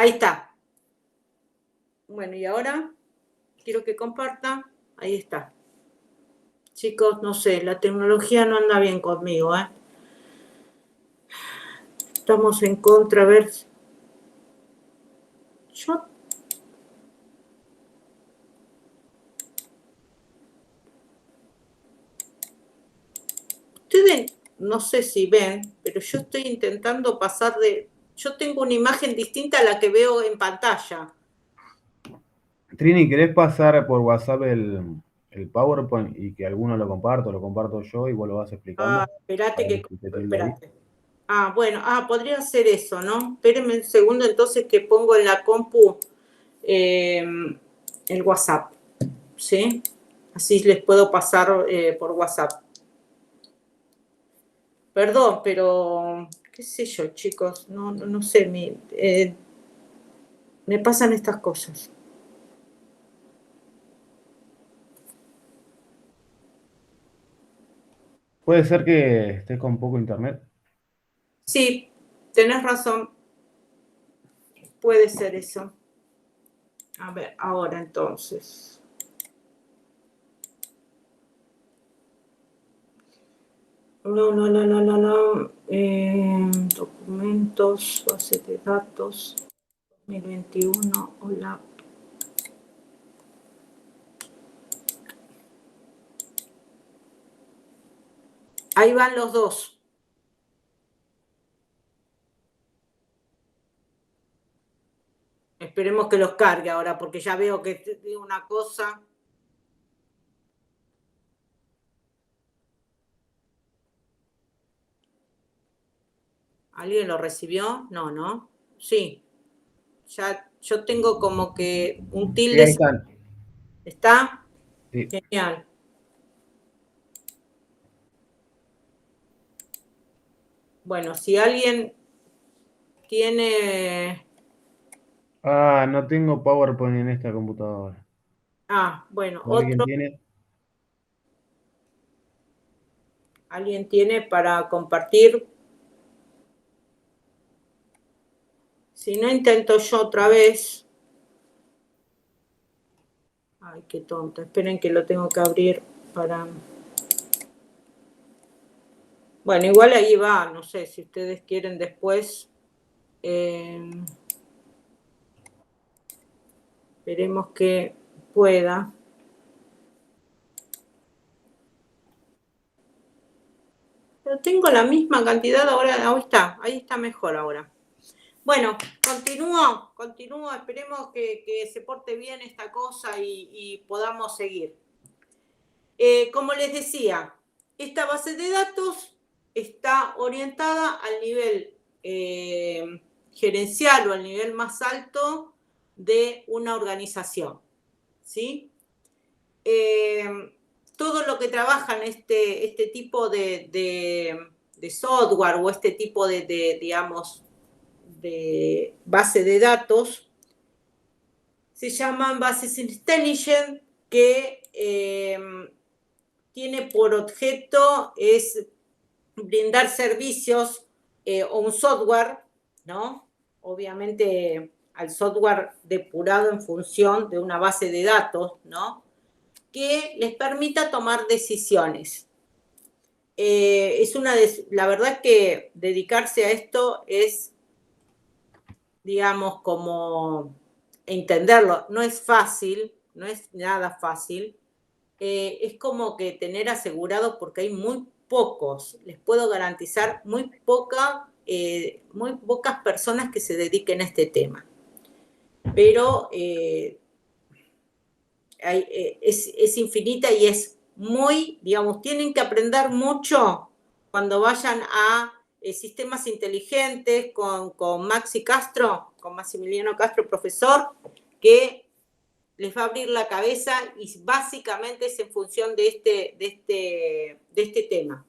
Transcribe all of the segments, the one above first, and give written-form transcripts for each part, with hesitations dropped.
Ahí está. Bueno, y ahora quiero que comparta. Ahí está. Chicos, no sé, la tecnología no anda bien conmigo, ¿eh? Estamos en contra, a ver. Ustedes, no sé si ven, pero yo estoy intentando pasar de... Yo tengo una imagen distinta a la que veo en pantalla. Trini, ¿querés pasar por WhatsApp el PowerPoint y que alguno lo comparto yo y vos lo vas explicando? Espérate Para que... que se te tilde ahí. Espérate. Bueno, podría ser eso, ¿no? Espérenme un segundo entonces que pongo en la compu el WhatsApp, ¿sí? Así les puedo pasar por WhatsApp. Perdón, pero qué sé yo, chicos, no sé, me pasan estas cosas. Puede ser que estés con poco internet. Sí, tenés razón, puede ser eso. A ver, ahora entonces. No. Documentos, base de datos, 2021, hola. Ahí van los dos. Esperemos que los cargue ahora, porque ya veo que digo una cosa. ¿Alguien lo recibió? No. Sí. Ya yo tengo como que un Sí, ahí tilde. están. ¿Está? Sí. Genial. Bueno, si alguien tiene... No tengo PowerPoint en esta computadora. Bueno, ¿Alguien otro. tiene? ¿Alguien tiene para compartir? Si no, intento yo otra vez. Ay, qué tonta. Esperen que lo tengo que abrir para... Bueno, igual ahí va. No sé si ustedes quieren después. Esperemos que pueda. Pero tengo la misma cantidad ahora. Ahí está mejor ahora. Bueno, continúo. Esperemos que se porte bien esta cosa y podamos seguir. Como les decía, esta base de datos está orientada al nivel gerencial o al nivel más alto de una organización, ¿sí? Todo lo que trabaja en este tipo de software o este tipo digamos, de base de datos se llaman bases intelligent que tiene por objeto es brindar servicios o un software, ¿no? Obviamente al software depurado en función de una base de datos, ¿no? Que les permita tomar decisiones. La verdad que dedicarse a esto es, digamos, como entenderlo, no es fácil, no es nada fácil. Es como que tener asegurado, porque hay muy pocos, les puedo garantizar, muy pocas personas que se dediquen a este tema. Pero es infinita y es muy, digamos, tienen que aprender mucho cuando vayan a sistemas inteligentes con Maxi Castro, con Maximiliano Castro, profesor, que les va a abrir la cabeza y básicamente es en función de este tema.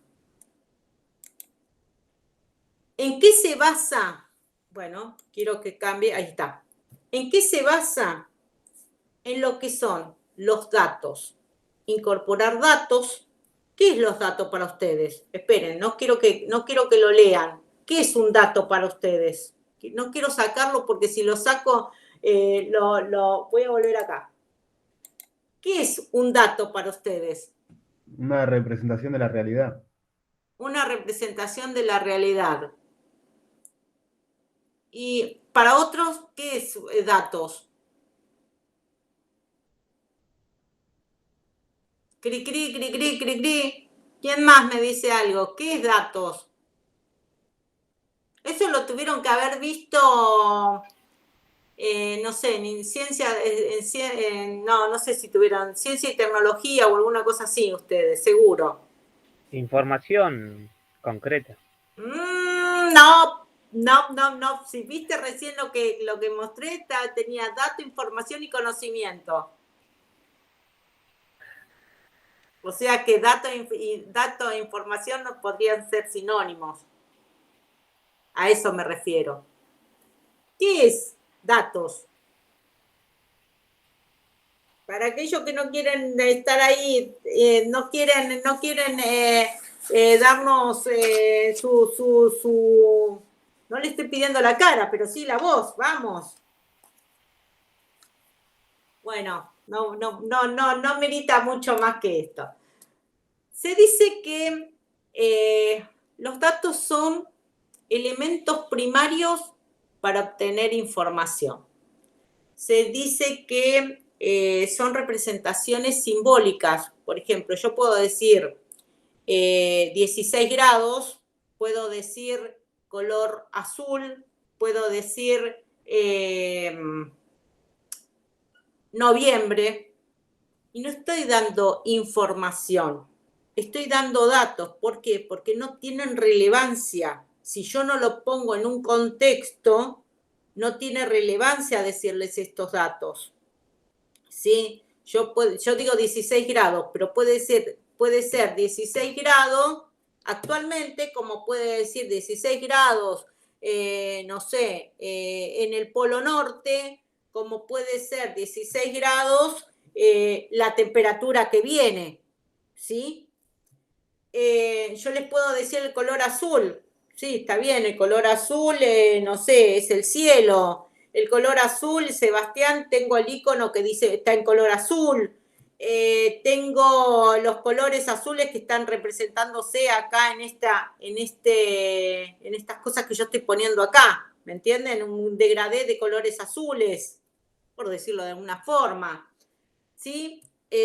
¿En qué se basa? Bueno, quiero que cambie, ahí está. ¿En qué se basa? En lo que son los datos. Incorporar datos. ¿Qué es los datos para ustedes? Esperen, no quiero que lo lean. ¿Qué es un dato para ustedes? No quiero sacarlo porque si lo saco, voy a volver acá. ¿Qué es un dato para ustedes? Una representación de la realidad. Una representación de la realidad. Y para otros, ¿qué es datos? Cri, cri, cri, cri, cri, cri. ¿Quién más me dice algo? ¿Qué es datos? Eso lo tuvieron que haber visto, no sé, en ciencia, no sé si tuvieron ciencia y tecnología o alguna cosa así ustedes, seguro. Información concreta. No. Si viste recién lo que mostré, tenía dato, información y conocimiento. O sea que dato e información no podrían ser sinónimos. A eso me refiero. ¿Qué es datos? Para aquellos que no quieren estar ahí, no quieren darnos no le estoy pidiendo la cara, pero sí la voz, vamos. Bueno, no merita mucho más que esto. Se dice que los datos son elementos primarios para obtener información. Se dice que son representaciones simbólicas. Por ejemplo, yo puedo decir 16 grados, puedo decir color azul, puedo decir noviembre, y no estoy dando información, estoy dando datos. ¿Por qué? Porque no tienen relevancia. Si yo no lo pongo en un contexto, no tiene relevancia decirles estos datos. ¿Sí? Yo digo 16 grados, pero puede ser 16 grados actualmente, como puede decir 16 grados, no sé, en el Polo Norte, como puede ser 16 grados la temperatura que viene, ¿sí? Yo les puedo decir el color azul, sí, está bien, el color azul, no sé, es el cielo. El color azul, Sebastián, tengo el icono que dice, está en color azul. Tengo los colores azules que están representándose acá en estas cosas que yo estoy poniendo acá, ¿me entienden? Un degradé de colores azules, por decirlo de alguna forma, ¿sí?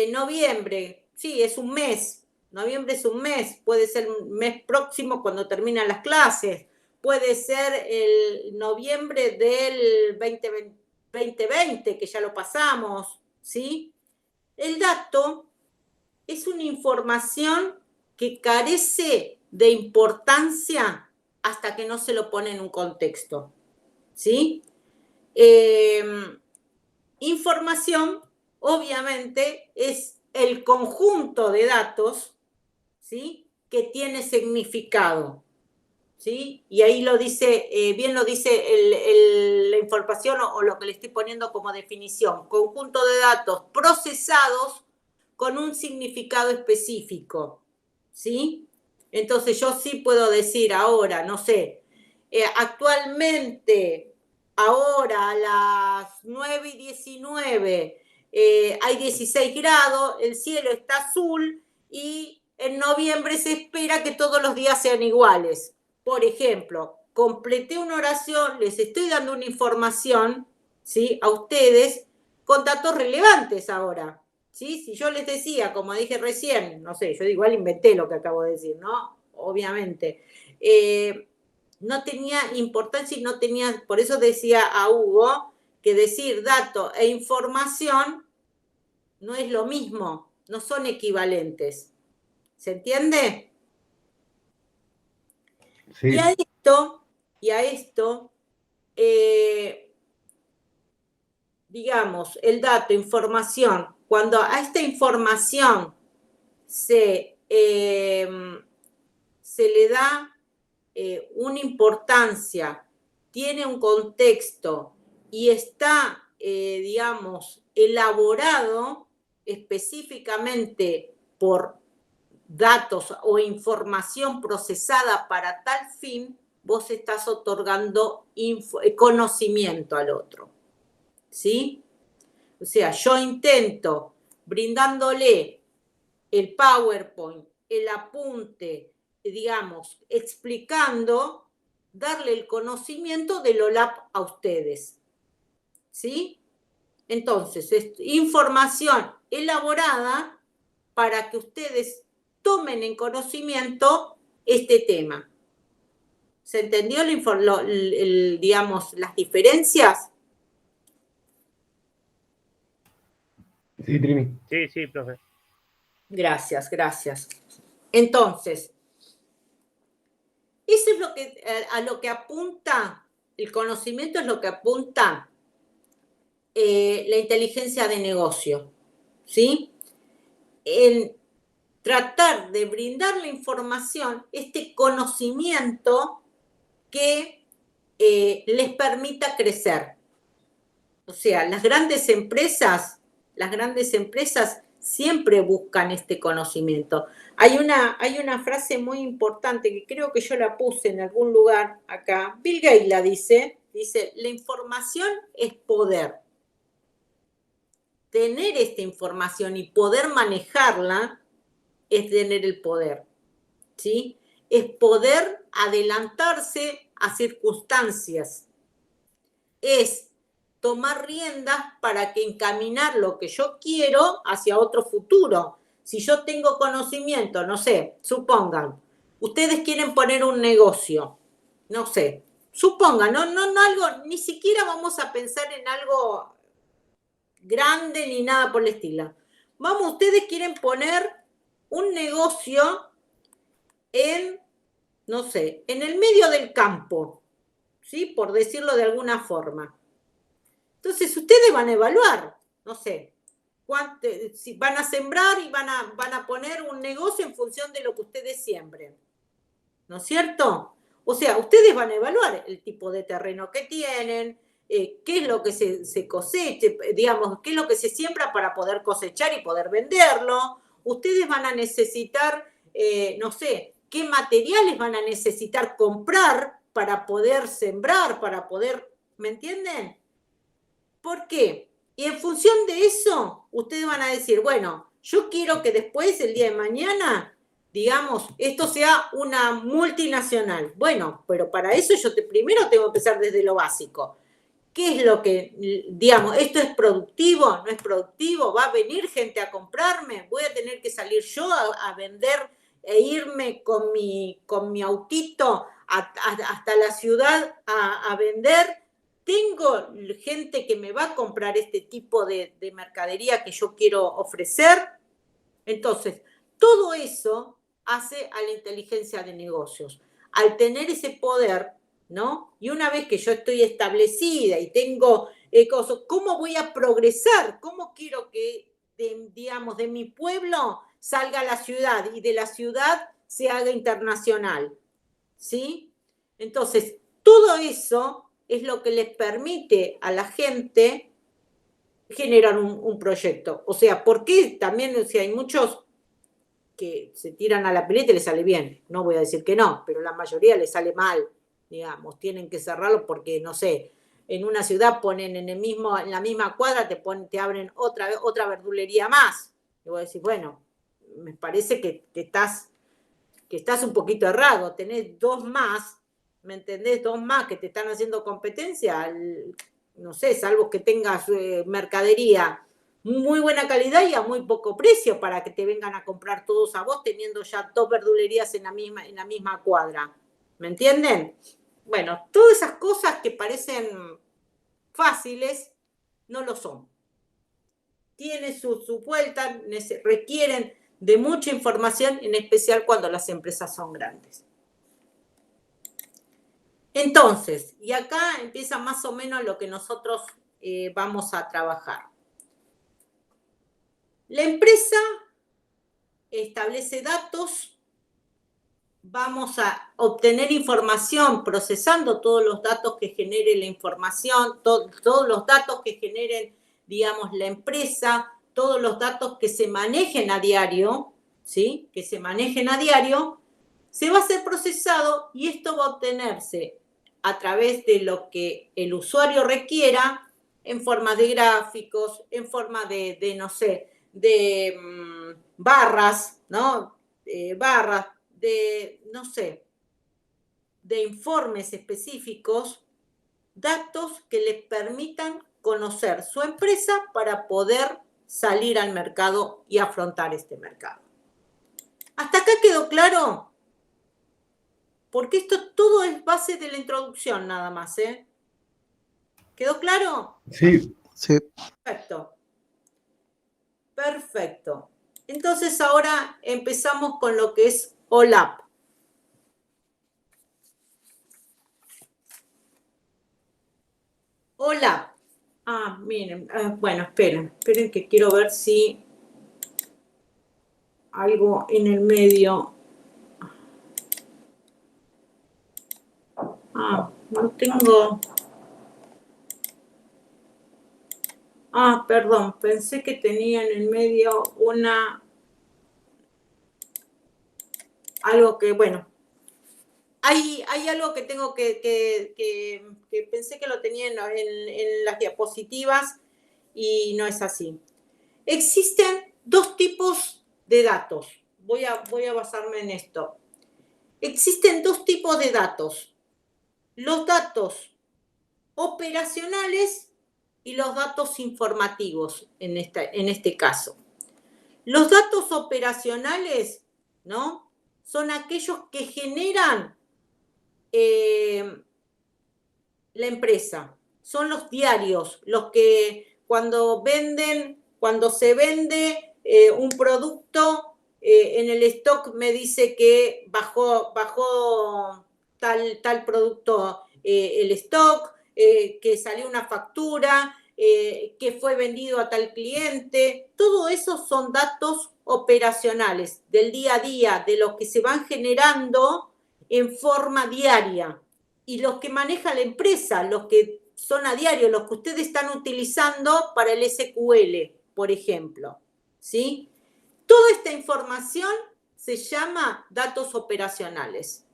Noviembre, sí, es un mes. Noviembre es un mes, puede ser un mes próximo cuando terminan las clases, puede ser el noviembre del 2020, que ya lo pasamos, ¿sí? El dato es una información que carece de importancia hasta que no se lo pone en un contexto, ¿sí? Información, obviamente, es el conjunto de datos, ¿sí?, que tiene significado, ¿sí? Y ahí lo dice, bien lo dice la información o lo que le estoy poniendo como definición: conjunto de datos procesados con un significado específico, ¿sí? Entonces yo sí puedo decir ahora, no sé, actualmente, ahora a las 9:19, hay 16 grados, el cielo está azul y en noviembre se espera que todos los días sean iguales. Por ejemplo, completé una oración, les estoy dando una información, ¿sí?, a ustedes con datos relevantes ahora, ¿sí? Si yo les decía, como dije recién, no sé, yo igual inventé lo que acabo de decir, ¿no? Obviamente. No tenía importancia y no tenía, por eso decía a Hugo que decir dato e información no es lo mismo, no son equivalentes. ¿Se entiende? Sí. Y a esto, digamos, el dato, información, cuando a esta información se le da una importancia, tiene un contexto y está, digamos, elaborado específicamente por datos o información procesada para tal fin, vos estás otorgando conocimiento al otro, ¿sí? O sea, yo intento brindándole el PowerPoint, el apunte, digamos, explicando, darle el conocimiento del OLAP a ustedes, ¿sí? Entonces, es información elaborada para que ustedes tomen en conocimiento este tema. ¿Se entendió, digamos, las diferencias? Sí, Trini. Sí, profe. Gracias, gracias. Entonces, eso es lo que, a lo que apunta, el conocimiento es lo que apunta la inteligencia de negocio, ¿sí? En tratar de brindar la información, este conocimiento que les permita crecer. O sea, las grandes empresas siempre buscan este conocimiento. Hay una frase muy importante que creo que yo la puse en algún lugar acá. Bill Gates la dice, la información es poder. Tener esta información y poder manejarla es tener el poder, ¿sí? Es poder adelantarse a circunstancias. Es tomar riendas para que encaminar lo que yo quiero hacia otro futuro. Si yo tengo conocimiento, no sé, supongan, ustedes quieren poner un negocio, no sé, supongan, no algo, ni siquiera vamos a pensar en algo grande ni nada por el estilo. Vamos, ustedes quieren poner un negocio en, no sé, en el medio del campo, ¿sí? Por decirlo de alguna forma. Entonces, ustedes van a evaluar, no sé, si van a sembrar y van a poner un negocio en función de lo que ustedes siembren, ¿no es cierto? O sea, ustedes van a evaluar el tipo de terreno que tienen, qué es lo que se coseche, digamos, qué es lo que se siembra para poder cosechar y poder venderlo. Ustedes van a necesitar, no sé, qué materiales van a necesitar comprar para poder sembrar, para poder, ¿me entienden? ¿Por qué? Y en función de eso, ustedes van a decir, bueno, yo quiero que después, el día de mañana, digamos, esto sea una multinacional. Bueno, pero para eso yo primero tengo que empezar desde lo básico. ¿Qué es lo que, digamos, esto es productivo, no es productivo? ¿Va a venir gente a comprarme? ¿Voy a tener que salir yo a vender e irme con mi autito hasta la ciudad a vender? ¿Tengo gente que me va a comprar este tipo de mercadería que yo quiero ofrecer? Entonces, todo eso hace a la inteligencia de negocios. Al tener ese poder, ¿no? Y una vez que yo estoy establecida y tengo cosas, ¿cómo voy a progresar? ¿Cómo quiero que, digamos, de mi pueblo salga a la ciudad y de la ciudad se haga internacional? ¿Sí? Entonces, todo eso es lo que les permite a la gente generar un proyecto. O sea, ¿por qué también, o sea, hay muchos que se tiran a la pileta y les sale bien? No voy a decir que no, pero la mayoría les sale mal, digamos. Tienen que cerrarlo porque, no sé, en una ciudad ponen en la misma cuadra, te abren otra verdulería más. Y vos decís, bueno, me parece que estás un poquito errado. Tenés dos más, ¿me entendés? Dos más que te están haciendo competencia, no sé, salvo que tengas mercadería muy buena calidad y a muy poco precio para que te vengan a comprar todos a vos teniendo ya dos verdulerías en la misma cuadra. ¿Me entienden? Bueno, todas esas cosas que parecen fáciles no lo son. Tiene su vuelta, requieren de mucha información, en especial cuando las empresas son grandes. Entonces, y acá empieza más o menos lo que nosotros vamos a trabajar. La empresa establece datos, vamos a obtener información procesando todos los datos que genere la información, todos los datos que generen, digamos, la empresa, todos los datos que se manejen a diario, ¿sí? Que se manejen a diario, se va a ser procesado y esto va a obtenerse a través de lo que el usuario requiera en forma de gráficos, en forma de no sé, de barras, ¿no? Barras, de, no sé, de informes específicos, datos que les permitan conocer su empresa para poder salir al mercado y afrontar este mercado. ¿Hasta acá quedó claro? Porque esto todo es base de la introducción nada más, ¿eh? ¿Quedó claro? Sí. Sí. Perfecto. Perfecto. Entonces ahora empezamos con lo que es OLAP. OLAP. Ah, miren, bueno, esperen que quiero ver si algo en el medio. Ah, no tengo. Ah, perdón, pensé que tenía en el medio algo que, bueno, hay algo que tengo que pensé que lo tenía en las diapositivas y no es así. Existen dos tipos de datos. Voy a basarme en esto. Existen dos tipos de datos. Los datos operacionales y los datos informativos en este caso. Los datos operacionales, ¿no? Son aquellos que generan la empresa. Son los diarios, los que cuando se vende un producto, en el stock me dice que bajó tal producto el stock, que salió una factura, que fue vendido a tal cliente. Todo eso son datos operacionales del día a día, de los que se van generando en forma diaria. Y los que maneja la empresa, los que son a diario, los que ustedes están utilizando para el SQL, por ejemplo, ¿sí? Toda esta información se llama datos operacionales.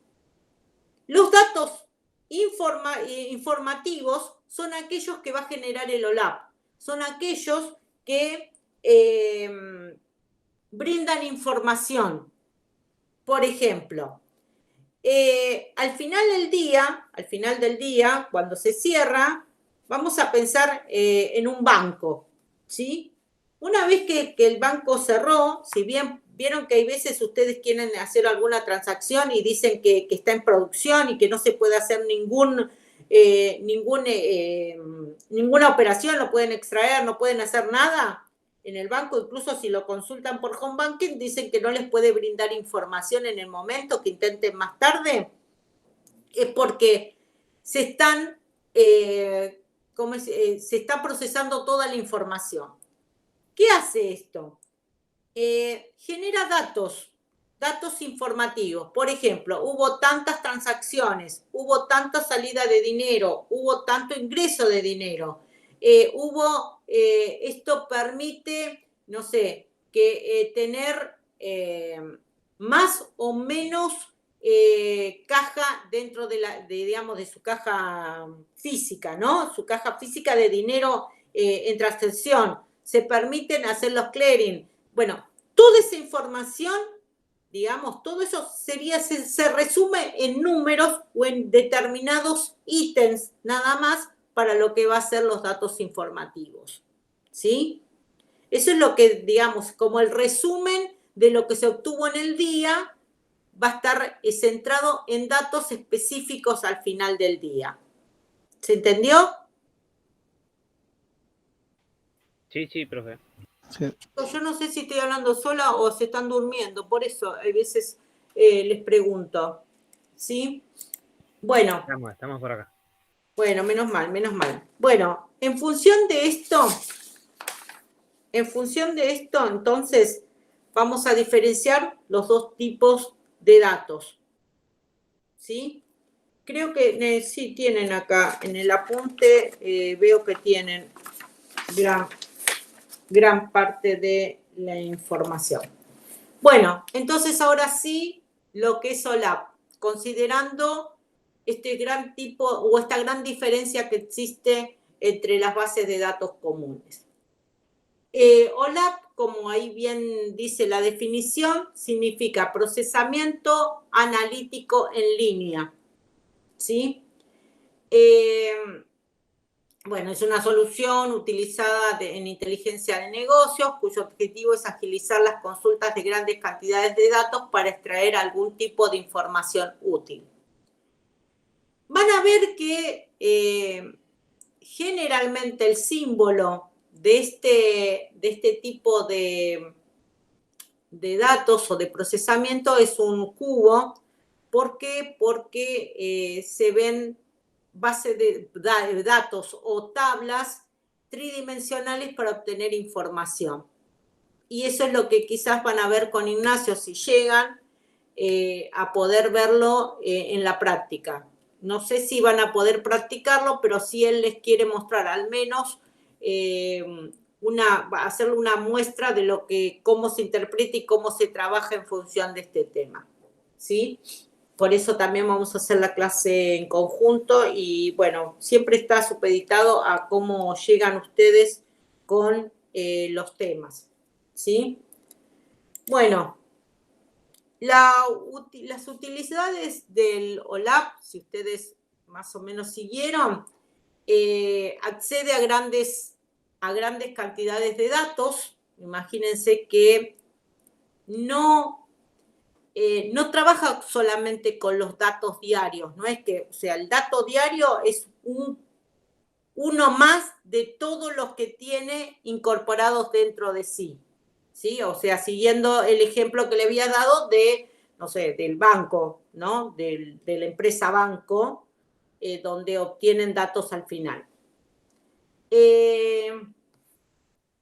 Los datos informativos son aquellos que va a generar el OLAP, son aquellos que brindan información. Por ejemplo, al final del día, cuando se cierra, vamos a pensar en un banco, ¿sí? Una vez que el banco cerró, si bien vieron que hay veces ustedes quieren hacer alguna transacción y dicen que está en producción y que no se puede hacer ninguna operación, no pueden extraer, no pueden hacer nada. En el banco, incluso si lo consultan por home banking, dicen que no les puede brindar información en el momento, que intenten más tarde. Es porque se está procesando toda la información. ¿Qué hace esto? Genera datos informativos. Por ejemplo, hubo tantas transacciones, hubo tanta salida de dinero, hubo tanto ingreso de dinero. Esto permite, no sé, que tener más o menos caja dentro de su caja física, ¿no? Su caja física de dinero en transacción. Se permiten hacer los clearing. Bueno, toda esa información, digamos, todo eso se resume en números o en determinados ítems nada más para lo que va a ser los datos informativos, ¿sí? Eso es lo que, digamos, como el resumen de lo que se obtuvo en el día, va a estar centrado en datos específicos al final del día. ¿Se entendió? Sí, profe. Sí. Yo no sé si estoy hablando sola o se están durmiendo, por eso a veces les pregunto, ¿sí? Bueno. Estamos por acá. Bueno, menos mal. Bueno, en función de esto, entonces, vamos a diferenciar los dos tipos de datos, ¿sí? Creo que sí tienen acá en el apunte, veo que tienen gran parte de la información. Bueno, entonces ahora sí lo que es OLAP, considerando este gran tipo o esta gran diferencia que existe entre las bases de datos comunes. OLAP, como ahí bien dice la definición, significa procesamiento analítico en línea, ¿sí? Bueno, es una solución utilizada en inteligencia de negocios, cuyo objetivo es agilizar las consultas de grandes cantidades de datos para extraer algún tipo de información útil. Van a ver que generalmente el símbolo de este tipo de datos o de procesamiento es un cubo. ¿Por qué? Porque se ven bases de datos o tablas tridimensionales para obtener información. Y eso es lo que quizás van a ver con Ignacio si llegan a poder verlo en la práctica. No sé si van a poder practicarlo, pero sí él les quiere mostrar al menos hacerle una muestra de cómo se interpreta y cómo se trabaja en función de este tema, ¿sí? Por eso también vamos a hacer la clase en conjunto y, bueno, siempre está supeditado a cómo llegan ustedes con los temas, ¿sí? Bueno, las utilidades del OLAP, si ustedes más o menos siguieron, accede a grandes cantidades de datos. Imagínense que no trabaja solamente con los datos diarios, no es que, o sea, el dato diario es uno más de todos los que tiene incorporados dentro de sí, ¿sí? O sea, siguiendo el ejemplo que le había dado no sé, del banco, ¿no? De la empresa banco, donde obtienen datos al final.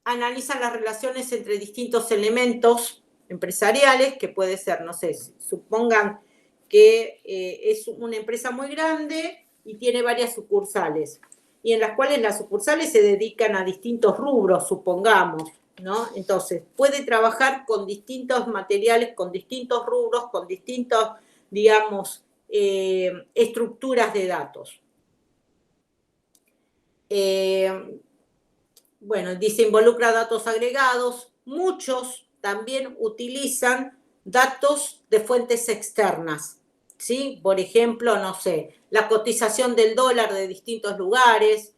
Analizan las relaciones entre distintos elementos empresariales, que puede ser, no sé, supongan que es una empresa muy grande y tiene varias sucursales, y en las cuales las sucursales se dedican a distintos rubros, supongamos, ¿no? Entonces, puede trabajar con distintos materiales, con distintos rubros, con distintos, digamos, estructuras de datos. Bueno, dice, involucra datos agregados. Muchos también utilizan datos de fuentes externas, ¿sí? Por ejemplo, no sé, la cotización del dólar de distintos lugares,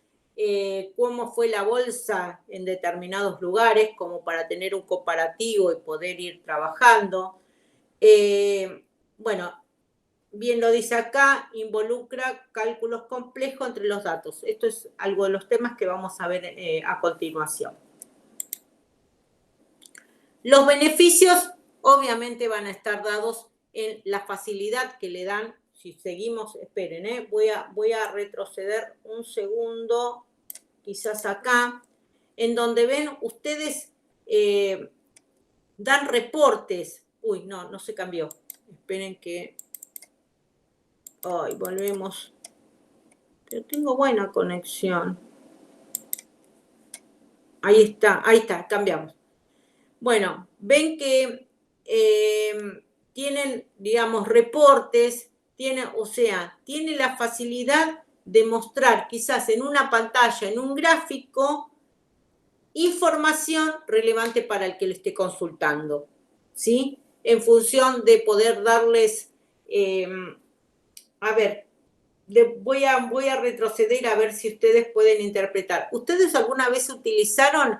cómo fue la bolsa en determinados lugares, como para tener un comparativo y poder ir trabajando. Bueno, bien lo dice acá, involucra cálculos complejos entre los datos. Esto es algo de los temas que vamos a ver a continuación. Los beneficios obviamente van a estar dados en la facilidad que le dan. Si seguimos, esperen, voy a retroceder un segundo, quizás acá, en donde ven ustedes dan reportes. Uy, no se cambió. Esperen que... Ay, volvemos. Pero tengo buena conexión. Ahí está, cambiamos. Bueno, ven que tienen, digamos, reportes, tiene la facilidad de mostrar quizás en una pantalla, en un gráfico, información relevante para el que le esté consultando, ¿sí? En función de poder darles... a ver, voy a retroceder a ver si ustedes pueden interpretar. ¿Ustedes alguna vez utilizaron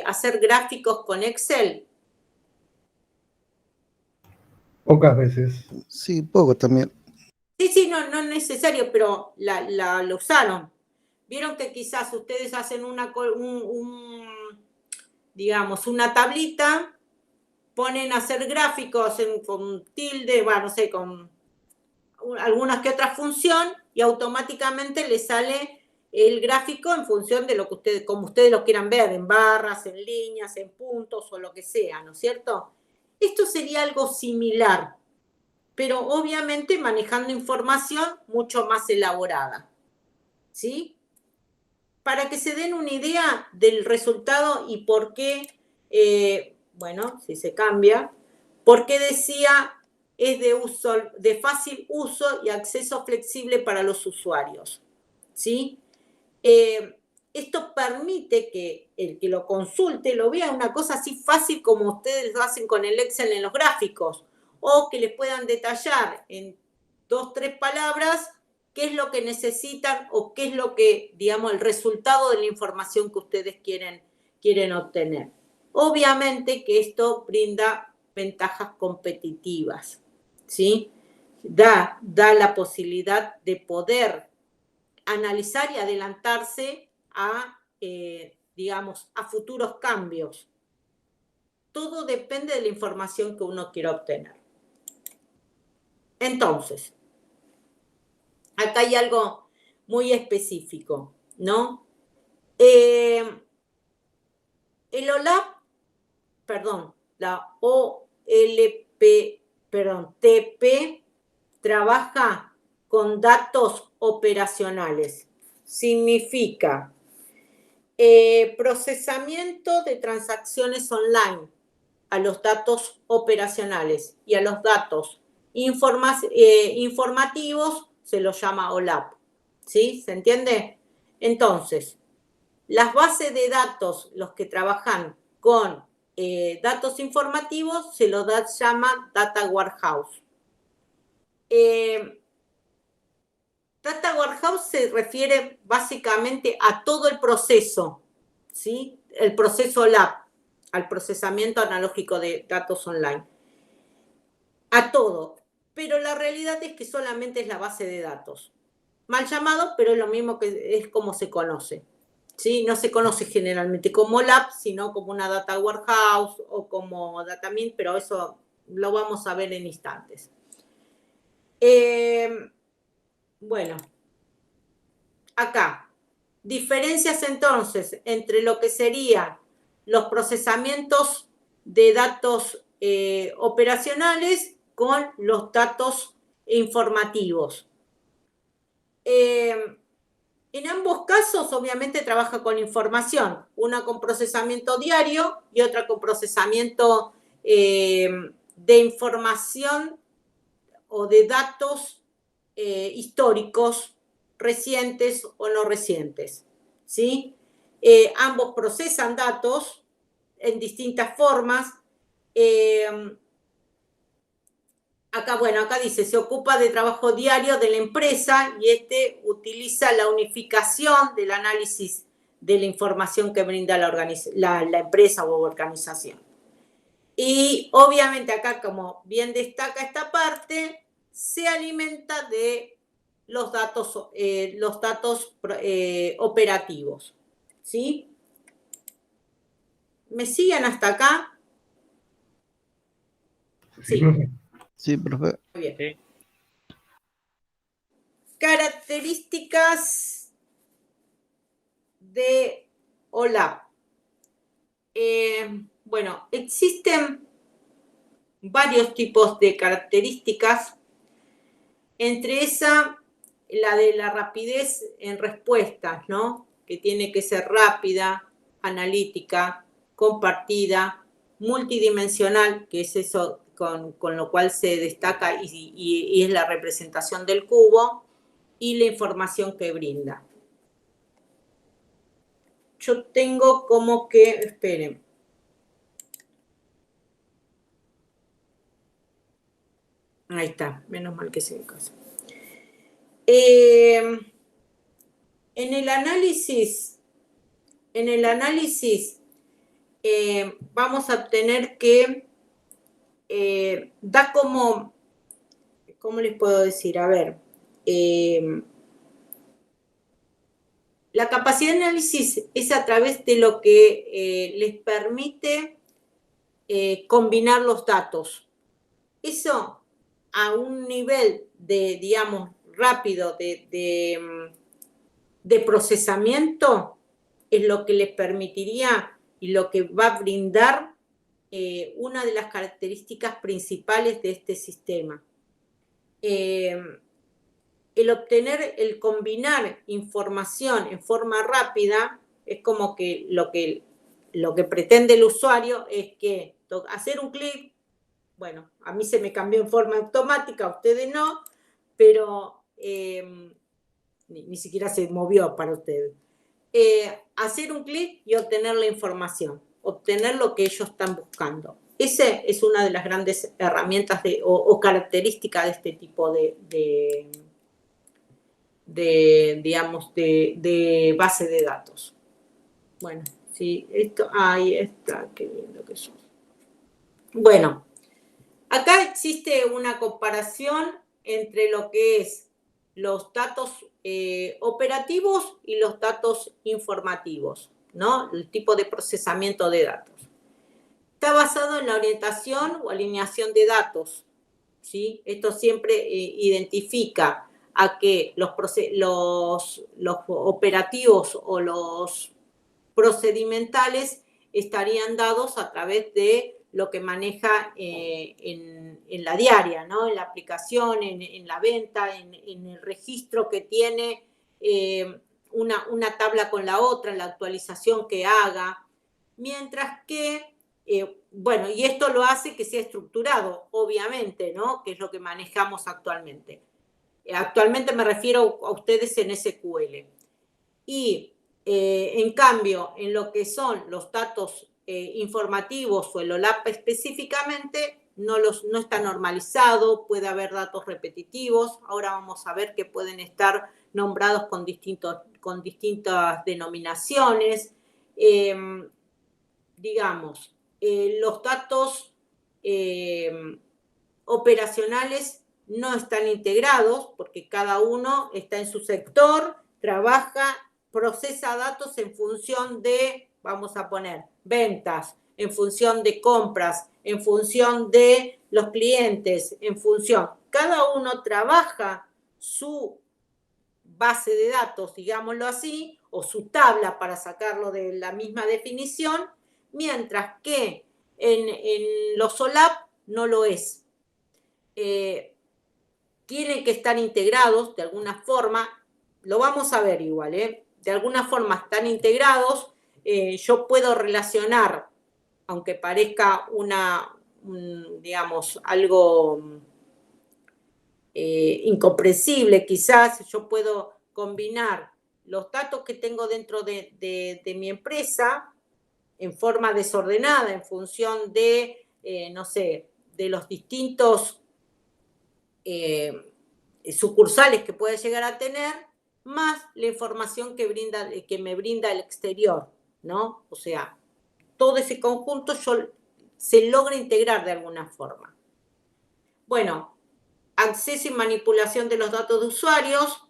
hacer gráficos con Excel? Pocas veces. Sí, poco también. Sí, no es necesario, pero lo usaron. Vieron que quizás ustedes hacen digamos, una tablita, ponen a hacer gráficos con tilde, bueno, no sé, con algunas que otras función y automáticamente les sale el gráfico en función de lo que ustedes, como ustedes lo quieran ver, en barras, en líneas, en puntos o lo que sea, ¿no es cierto? Esto sería algo similar, pero obviamente manejando información mucho más elaborada, ¿sí? Para que se den una idea del resultado y por qué, bueno, si se cambia, por qué decía es de fácil uso y acceso flexible para los usuarios, ¿sí? Esto permite que el que lo consulte lo vea una cosa así fácil como ustedes lo hacen con el Excel en los gráficos, o que les puedan detallar en 2, 3 palabras qué es lo que necesitan o qué es lo que, digamos, el resultado de la información que ustedes quieren obtener. Obviamente que esto brinda ventajas competitivas, ¿sí? Da la posibilidad de poder analizar y adelantarse a, digamos, a futuros cambios. Todo depende de la información que uno quiera obtener. Entonces, acá hay algo muy específico, ¿no? El OLAP, perdón, la TP trabaja con datos operacionales. Significa procesamiento de transacciones online a los datos operacionales y a los datos informativos se los llama OLAP. ¿Sí? ¿Se entiende? Entonces, las bases de datos, los que trabajan con datos informativos, se los llama Data Warehouse. Data Warehouse se refiere básicamente a todo el proceso, ¿sí? El proceso OLAP, al procesamiento analógico de datos online. A todo. Pero la realidad es que solamente es la base de datos. Mal llamado, pero es lo mismo que es como se conoce. ¿Sí? No se conoce generalmente como OLAP, sino como una Data Warehouse o como DataMint, pero eso lo vamos a ver en instantes. Bueno, acá, diferencias entonces entre lo que serían los procesamientos de datos operacionales con los datos informativos. En ambos casos, obviamente, trabaja con información, una con procesamiento diario y otra con procesamiento de información o de datos históricos, recientes o no recientes, ¿sí? Ambos procesan datos en distintas formas. Acá dice, se ocupa de trabajo diario de la empresa y utiliza la unificación del análisis de la información que brinda la empresa o organización. Y obviamente acá, como bien destaca esta parte, se alimenta de los datos operativos, ¿sí? ¿Me siguen hasta acá? Sí. Sí, profe. Muy bien. Sí. Características de OLAP. Bueno, existen varios tipos de características, entre esas la de la rapidez en respuestas, ¿no? Que tiene que ser rápida, analítica, compartida, multidimensional, que es eso con lo cual se destaca y es la representación del cubo, y la información que brinda. Yo tengo como que, esperen. Ahí está, menos mal que se me casa. En el análisis, vamos a tener que da como, ¿cómo les puedo decir? A ver, la capacidad de análisis es a través de lo que les permite combinar los datos. Eso a un nivel de, digamos, rápido de procesamiento es lo que les permitiría y lo que va a brindar una de las características principales de este sistema. El combinar información en forma rápida es como que lo que pretende el usuario es que hacer un clic bueno, a mí se me cambió en forma automática, a ustedes no, pero ni siquiera se movió para ustedes. Hacer un clic y obtener la información, obtener lo que ellos están buscando. Esa es una de las grandes herramientas o características de este tipo digamos, de base de datos. Bueno, sí, esto, ahí está, qué lindo que son. Bueno, acá existe una comparación entre lo que es los datos operativos y los datos informativos, ¿no? El tipo de procesamiento de datos. Está basado en la orientación o alineación de datos, ¿sí? Esto siempre identifica a que los operativos o los procedimentales estarían dados a través de lo que maneja en la diaria, ¿no? En la aplicación, en la venta, en el registro que tiene una tabla con la otra, en la actualización que haga, mientras que, bueno, y esto lo hace que sea estructurado, obviamente, ¿no? Que es lo que manejamos actualmente. Actualmente me refiero a ustedes en SQL. Y en cambio, en lo que son los datos informativos o el OLAP específicamente, no está normalizado, puede haber datos repetitivos. Ahora vamos a ver que pueden estar nombrados con distintas denominaciones. Digamos, los datos operacionales no están integrados porque cada uno está en su sector, trabaja, procesa datos en función de, vamos a poner, ventas, en función de compras, en función de los clientes, en función. Cada uno trabaja su base de datos, digámoslo así, o su tabla para sacarlo de la misma definición, mientras que en los OLAP no lo es. Tienen que estar integrados de alguna forma, lo vamos a ver igual, de alguna forma están integrados, yo puedo relacionar, aunque parezca digamos, algo incomprensible quizás, yo puedo combinar los datos que tengo dentro de mi empresa en forma desordenada, en función de, no sé, de los distintos sucursales que puede llegar a tener, más la información que me brinda el exterior, ¿no? O sea, todo ese conjunto se logra integrar de alguna forma. Bueno, acceso y manipulación de los datos de usuarios.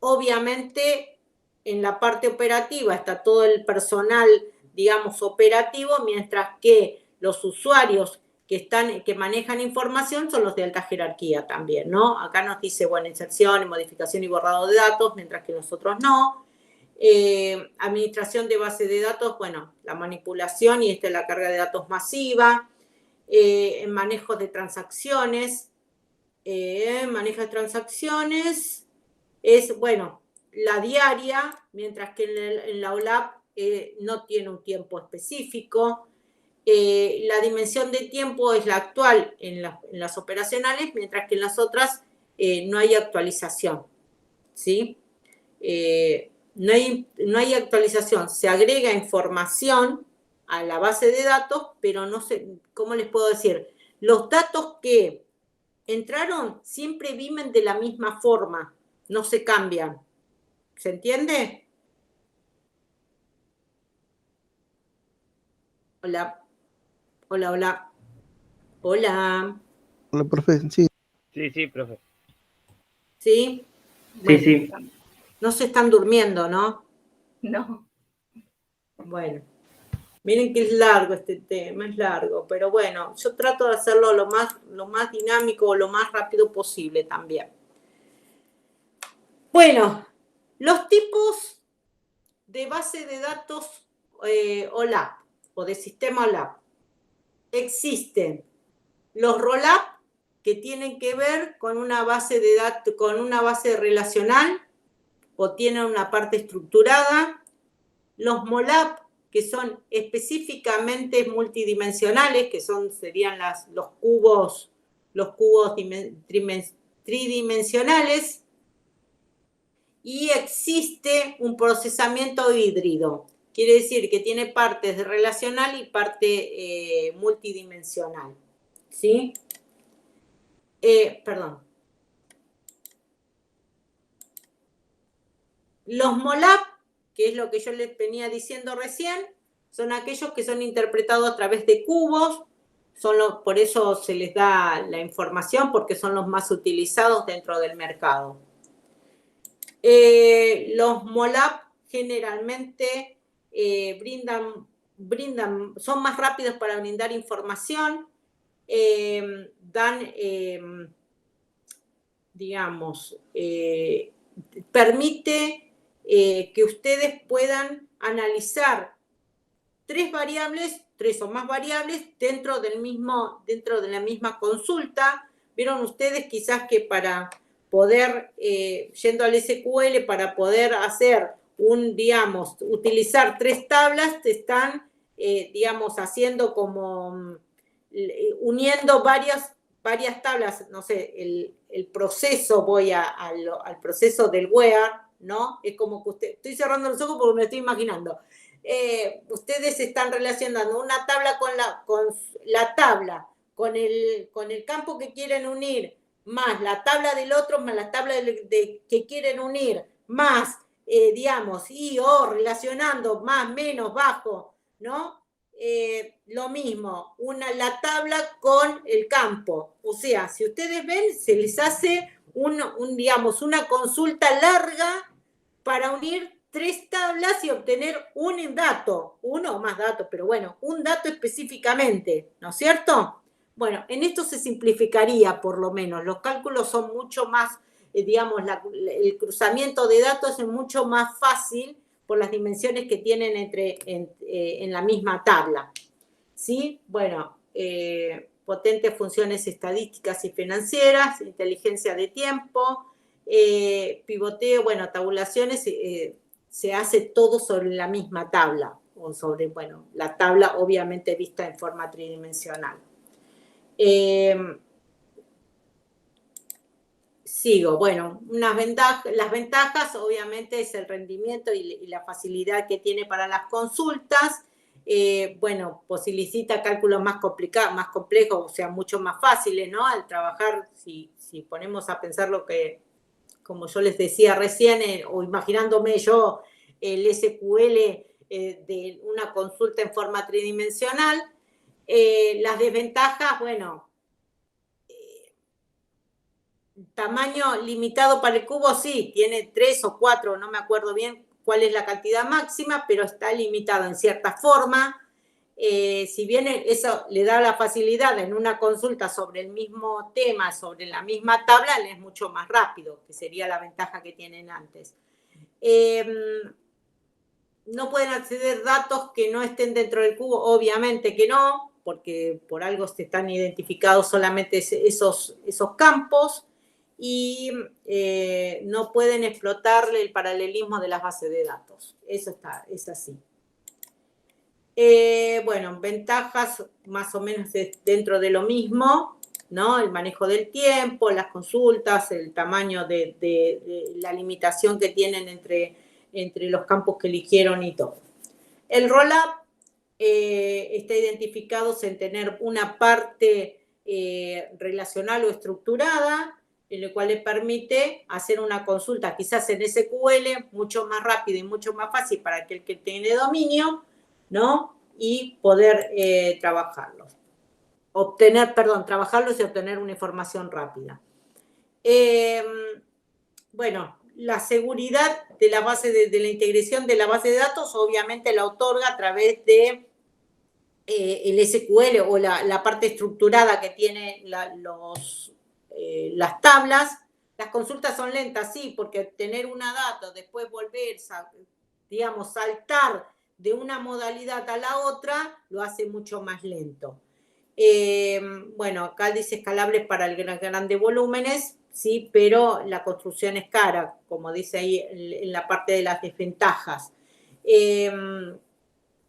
Obviamente, en la parte operativa está todo el personal, digamos, operativo, mientras que los usuarios que manejan información son los de alta jerarquía también, ¿no? Acá nos dice, bueno, inserción y modificación y borrado de datos, mientras que nosotros no. Administración de base de datos, bueno, la manipulación y esta es la carga de datos masiva. Manejo de transacciones. Manejo de transacciones es, bueno, la diaria, mientras que en la OLAP no tiene un tiempo específico. La dimensión de tiempo es la actual en las operacionales, mientras que en las otras no hay actualización, ¿sí? No hay actualización, se agrega información a la base de datos, pero no sé, ¿cómo les puedo decir? Los datos que entraron siempre viven de la misma forma, no se cambian. ¿Se entiende? Hola. Hola, hola. Hola. Hola, profe, sí. Sí, profe. ¿Sí? Bueno, Sí. no se están durmiendo, ¿no? No. Bueno, miren que es largo este tema, es largo, pero bueno, yo trato de hacerlo lo más dinámico o lo más rápido posible también. Bueno, los tipos de base de datos OLAP o de sistema OLAP. Existen los ROLAP que tienen que ver con una base de datos, con una base relacional o tienen una parte estructurada. Los MOLAP que son específicamente multidimensionales, que serían los cubos tridimensionales, y existe un procesamiento híbrido. Quiere decir que tiene partes de relacional y parte multidimensional. ¿Sí? Perdón. Los MOLAP, que es lo que yo les venía diciendo recién, son aquellos que son interpretados a través de cubos, por eso se les da la información, porque son los más utilizados dentro del mercado. Los MOLAP generalmente son más rápidos para brindar información, permite que ustedes puedan analizar tres o más variables dentro de la misma consulta. Vieron ustedes quizás que para poder, yendo al SQL, para poder hacer utilizar 3 tablas, te están, haciendo como, uniendo varias tablas, no sé, el proceso, voy al proceso del where, ¿no? Es como que estoy cerrando los ojos porque me lo estoy imaginando. Ustedes están relacionando una tabla con la tabla, con el campo que quieren unir, más la tabla del otro, más la tabla que quieren unir, más, y o relacionando, más, menos, bajo, ¿no? Lo mismo, la tabla con el campo. O sea, si ustedes ven, se les hace una consulta larga para unir 3 tablas y obtener un dato, uno o más datos, pero bueno, un dato específicamente, ¿no es cierto? Bueno, en esto se simplificaría por lo menos. Los cálculos son mucho más, el cruzamiento de datos es mucho más fácil por las dimensiones que tienen en la misma tabla. ¿Sí? Bueno, potentes funciones estadísticas y financieras, inteligencia de tiempo, pivoteo, bueno, tabulaciones, se hace todo sobre la misma tabla, o sobre, bueno, la tabla obviamente vista en forma tridimensional. Sigo, bueno, las ventajas obviamente es el rendimiento y la facilidad que tiene para las consultas. Bueno, posibilita cálculos más complicados, más complejos, o sea, mucho más fáciles, ¿no? Al trabajar, si ponemos a pensar lo que, como yo les decía recién, o imaginándome yo el SQL de una consulta en forma tridimensional, las desventajas, bueno, tamaño limitado para el cubo, sí, tiene 3 o 4, no me acuerdo bien cuál es la cantidad máxima, pero está limitado en cierta forma. Si bien eso le da la facilidad en una consulta sobre el mismo tema, sobre la misma tabla, es mucho más rápido, que sería la ventaja que tienen antes. No pueden acceder datos que no estén dentro del cubo, obviamente que no, porque por algo están identificados solamente esos campos, y no pueden explotar el paralelismo de las bases de datos. Eso es así. Bueno, ventajas más o menos dentro de lo mismo, ¿no? El manejo del tiempo, las consultas, el tamaño de la limitación que tienen entre los campos que eligieron y todo. El rollup está identificado en tener una parte relacional o estructurada, en lo cual le permite hacer una consulta quizás en SQL mucho más rápido y mucho más fácil para aquel que tiene dominio, ¿no? Y poder trabajarlos. Trabajarlos y obtener una información rápida. Bueno, la seguridad de la base de la integración de la base de datos obviamente la otorga a través de el SQL o la parte estructurada que tiene las tablas. Las consultas son lentas, sí, porque obtener una data, después volver, saltar de una modalidad a la otra, lo hace mucho más lento. Bueno, acá dice escalable para grandes volúmenes, sí, pero la construcción es cara, como dice ahí en la parte de las desventajas.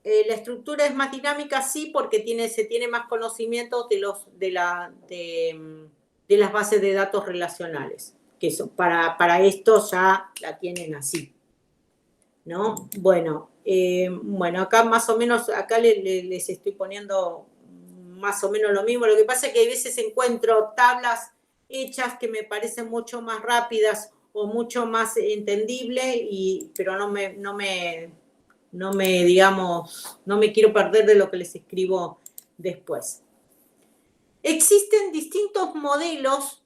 La estructura es más dinámica, sí, porque se tiene más conocimiento de las bases de datos relacionales, que eso, para esto ya la tienen así, ¿no? Bueno, acá más o menos, acá les estoy poniendo más o menos lo mismo. Lo que pasa es que a veces encuentro tablas hechas que me parecen mucho más rápidas o mucho más entendibles, pero no me quiero perder de lo que les escribo después. Existen distintos modelos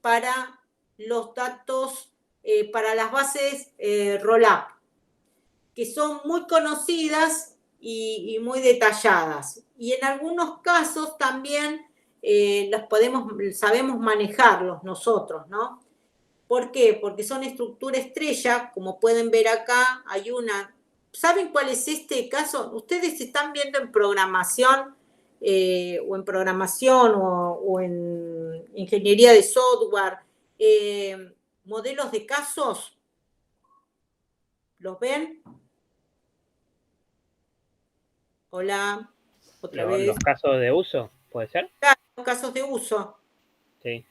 para los datos, para las bases Rollup, que son muy conocidas y muy detalladas. Y en algunos casos también sabemos manejarlos nosotros, ¿no? ¿Por qué? Porque son estructura estrella, como pueden ver acá, hay una. ¿Saben cuál es este caso? Ustedes están viendo en programación, o en ingeniería de software, modelos de casos. ¿Los ven? Hola, otra vez. ¿Los casos de uso, puede ser? Claro, casos de uso. Sí.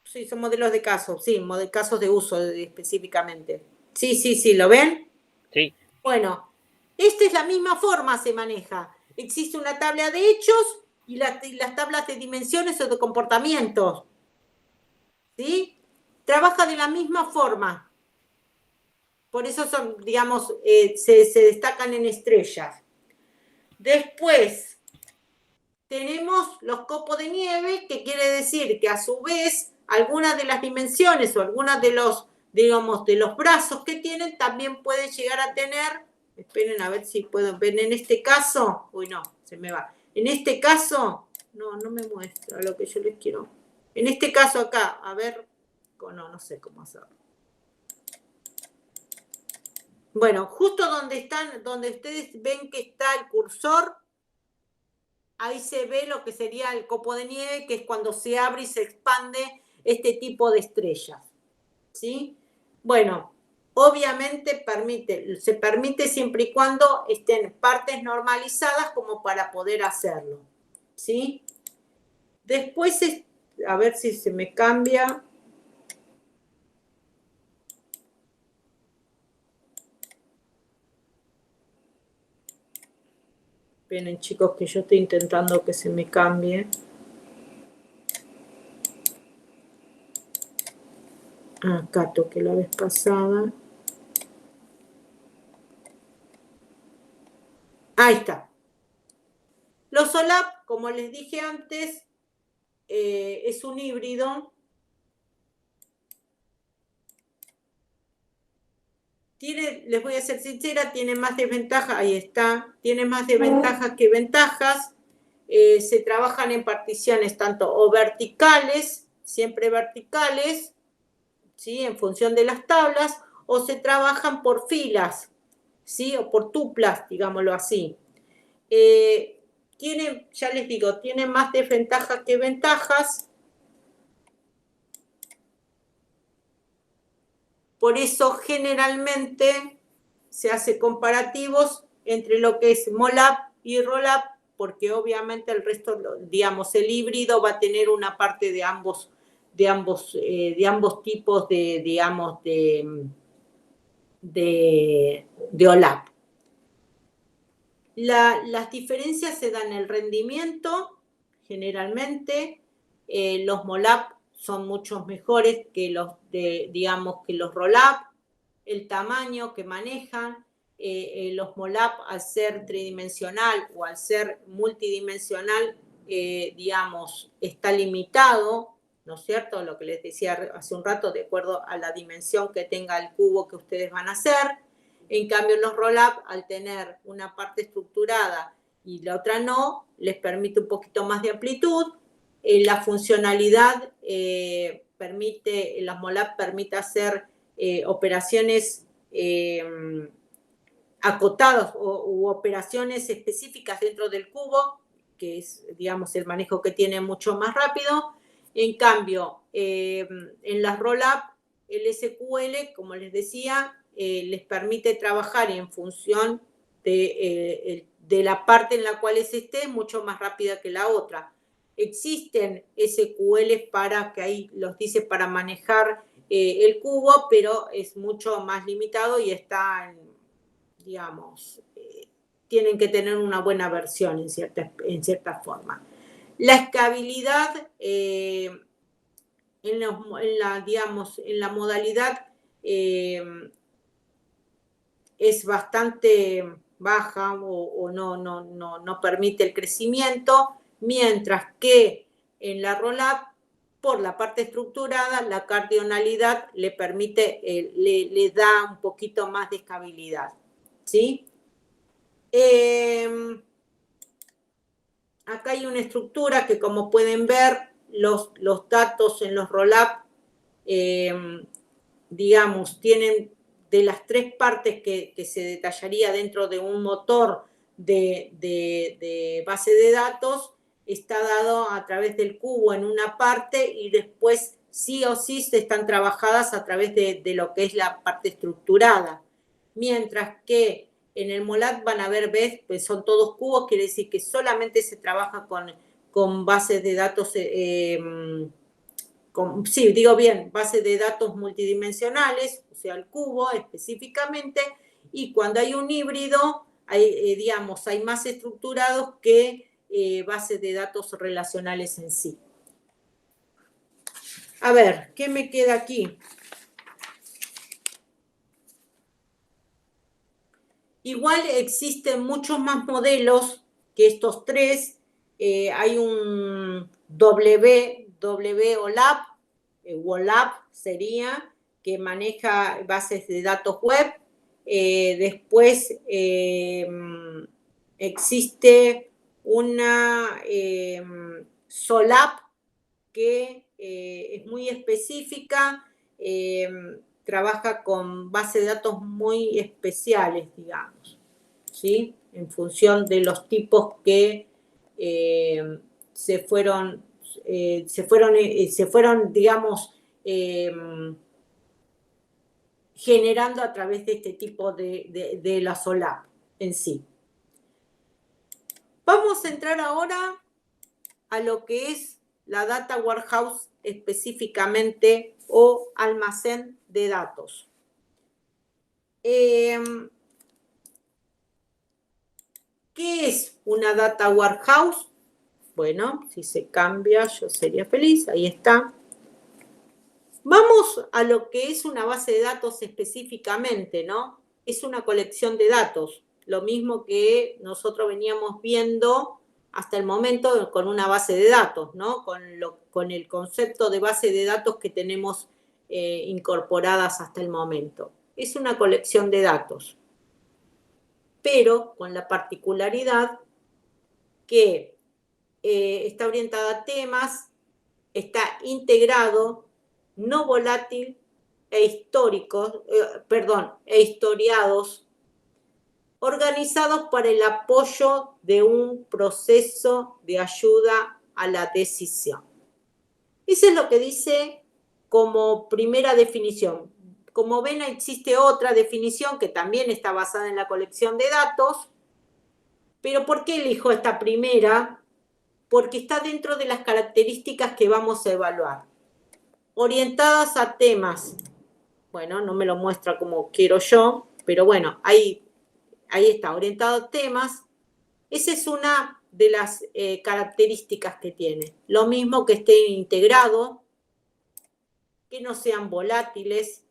Sí, son modelos de casos, sí, casos de uso específicamente. Sí, ¿lo ven? Sí. Bueno, esta es la misma forma, se maneja. Existe una tabla de hechos y las tablas de dimensiones o de comportamientos. ¿Sí? Trabaja de la misma forma. Por eso son, digamos, se destacan en estrellas. Después, tenemos los copos de nieve, que quiere decir que a su vez algunas de las dimensiones o algunas de los, digamos, de los brazos que tienen también pueden llegar a tener. Esperen a ver si puedo ver en este caso. Uy, no, se me va. En este caso, no me muestra lo que yo les quiero. En este caso acá, a ver, no sé cómo hacerlo. Bueno, justo donde ustedes ven que está el cursor, ahí se ve lo que sería el copo de nieve, que es cuando se abre y se expande este tipo de estrellas. ¿Sí? Bueno, obviamente se permite siempre y cuando estén partes normalizadas como para poder hacerlo. ¿Sí? Después, a ver si se me cambia. Esperen, chicos, que yo estoy intentando que se me cambie. Acá toqué la vez pasada. Ahí está. Los OLAP, como les dije antes, es un híbrido. Les voy a ser sincera, tiene más desventajas, ahí está, tiene más desventajas que ventajas. Se trabajan en particiones tanto o verticales, siempre verticales, ¿sí? En función de las tablas, o se trabajan por filas, ¿sí? O por tuplas, digámoslo así. Ya les digo, tiene más desventajas que ventajas. Por eso generalmente se hace comparativos entre lo que es MOLAP y ROLAP, porque obviamente el resto, digamos, el híbrido va a tener una parte de ambos tipos de OLAP. Las diferencias se dan en el rendimiento, generalmente. Los MOLAP son mucho mejores que los ROLAP, el tamaño que manejan. Los MOLAP, al ser tridimensional o al ser multidimensional, está limitado, ¿no es cierto? Lo que les decía hace un rato, de acuerdo a la dimensión que tenga el cubo que ustedes van a hacer. En cambio, los roll-up, al tener una parte estructurada y la otra no, les permite un poquito más de amplitud. La funcionalidad los MOLAP permite hacer operaciones acotadas u operaciones específicas dentro del cubo, que es, digamos, el manejo que tiene mucho más rápido. En cambio, en las roll-up, el SQL, como les decía, les permite trabajar en función de la parte en la cual esté, mucho más rápida que la otra. Existen SQL para, que ahí los dice, para manejar el cubo, pero es mucho más limitado y está, digamos, tienen que tener una buena versión en cierta forma. La escalabilidad en la modalidad es bastante baja o no permite el crecimiento, mientras que en la rollup, por la parte estructurada, la cardinalidad le permite, le da un poquito más de escalabilidad, ¿sí? Acá hay una estructura que, como pueden ver, los datos en los rollup, digamos, tienen de las tres partes que se detallaría dentro de un motor de base de datos, está dado a través del cubo en una parte y después sí o sí están trabajadas a través de lo que es la parte estructurada. Mientras que en el MOLAD van a ver, ves, pues son todos cubos, quiere decir que solamente se trabaja con bases de datos, bases de datos multidimensionales, o sea, el cubo específicamente, y cuando hay un híbrido, hay más estructurados que bases de datos relacionales en sí. A ver, ¿qué me queda aquí? Igual existen muchos más modelos que estos tres. Hay un WLAP, WLAP sería, que maneja bases de datos web. Después existe una SOLAP que es muy específica, trabaja con bases de datos muy especiales, digamos, ¿sí? En función de los tipos que se fueron, digamos, generando a través de este tipo de la SOLAP en sí. Vamos a entrar ahora a lo que es la Data Warehouse específicamente o almacén de datos. ¿Qué es una Data Warehouse? Bueno, si se cambia yo sería feliz, ahí está. Vamos a lo que es una base de datos específicamente, ¿no? Es una colección de datos, lo mismo que nosotros veníamos viendo hasta el momento con una base de datos, ¿no? Con el concepto de base de datos que tenemos incorporadas hasta el momento. Es una colección de datos, pero con la particularidad que está orientada a temas, está integrado, no volátil e historiados, organizados para el apoyo de un proceso de ayuda a la decisión. Eso es lo que dice como primera definición. Como ven, existe otra definición que también está basada en la colección de datos, pero ¿por qué elijo esta primera? Porque está dentro de las características que vamos a evaluar. Orientadas a temas. Bueno, no me lo muestra como quiero yo, pero bueno, ahí está, orientado a temas. Esa es una de las características que tiene. Lo mismo que esté integrado, que no sean volátiles,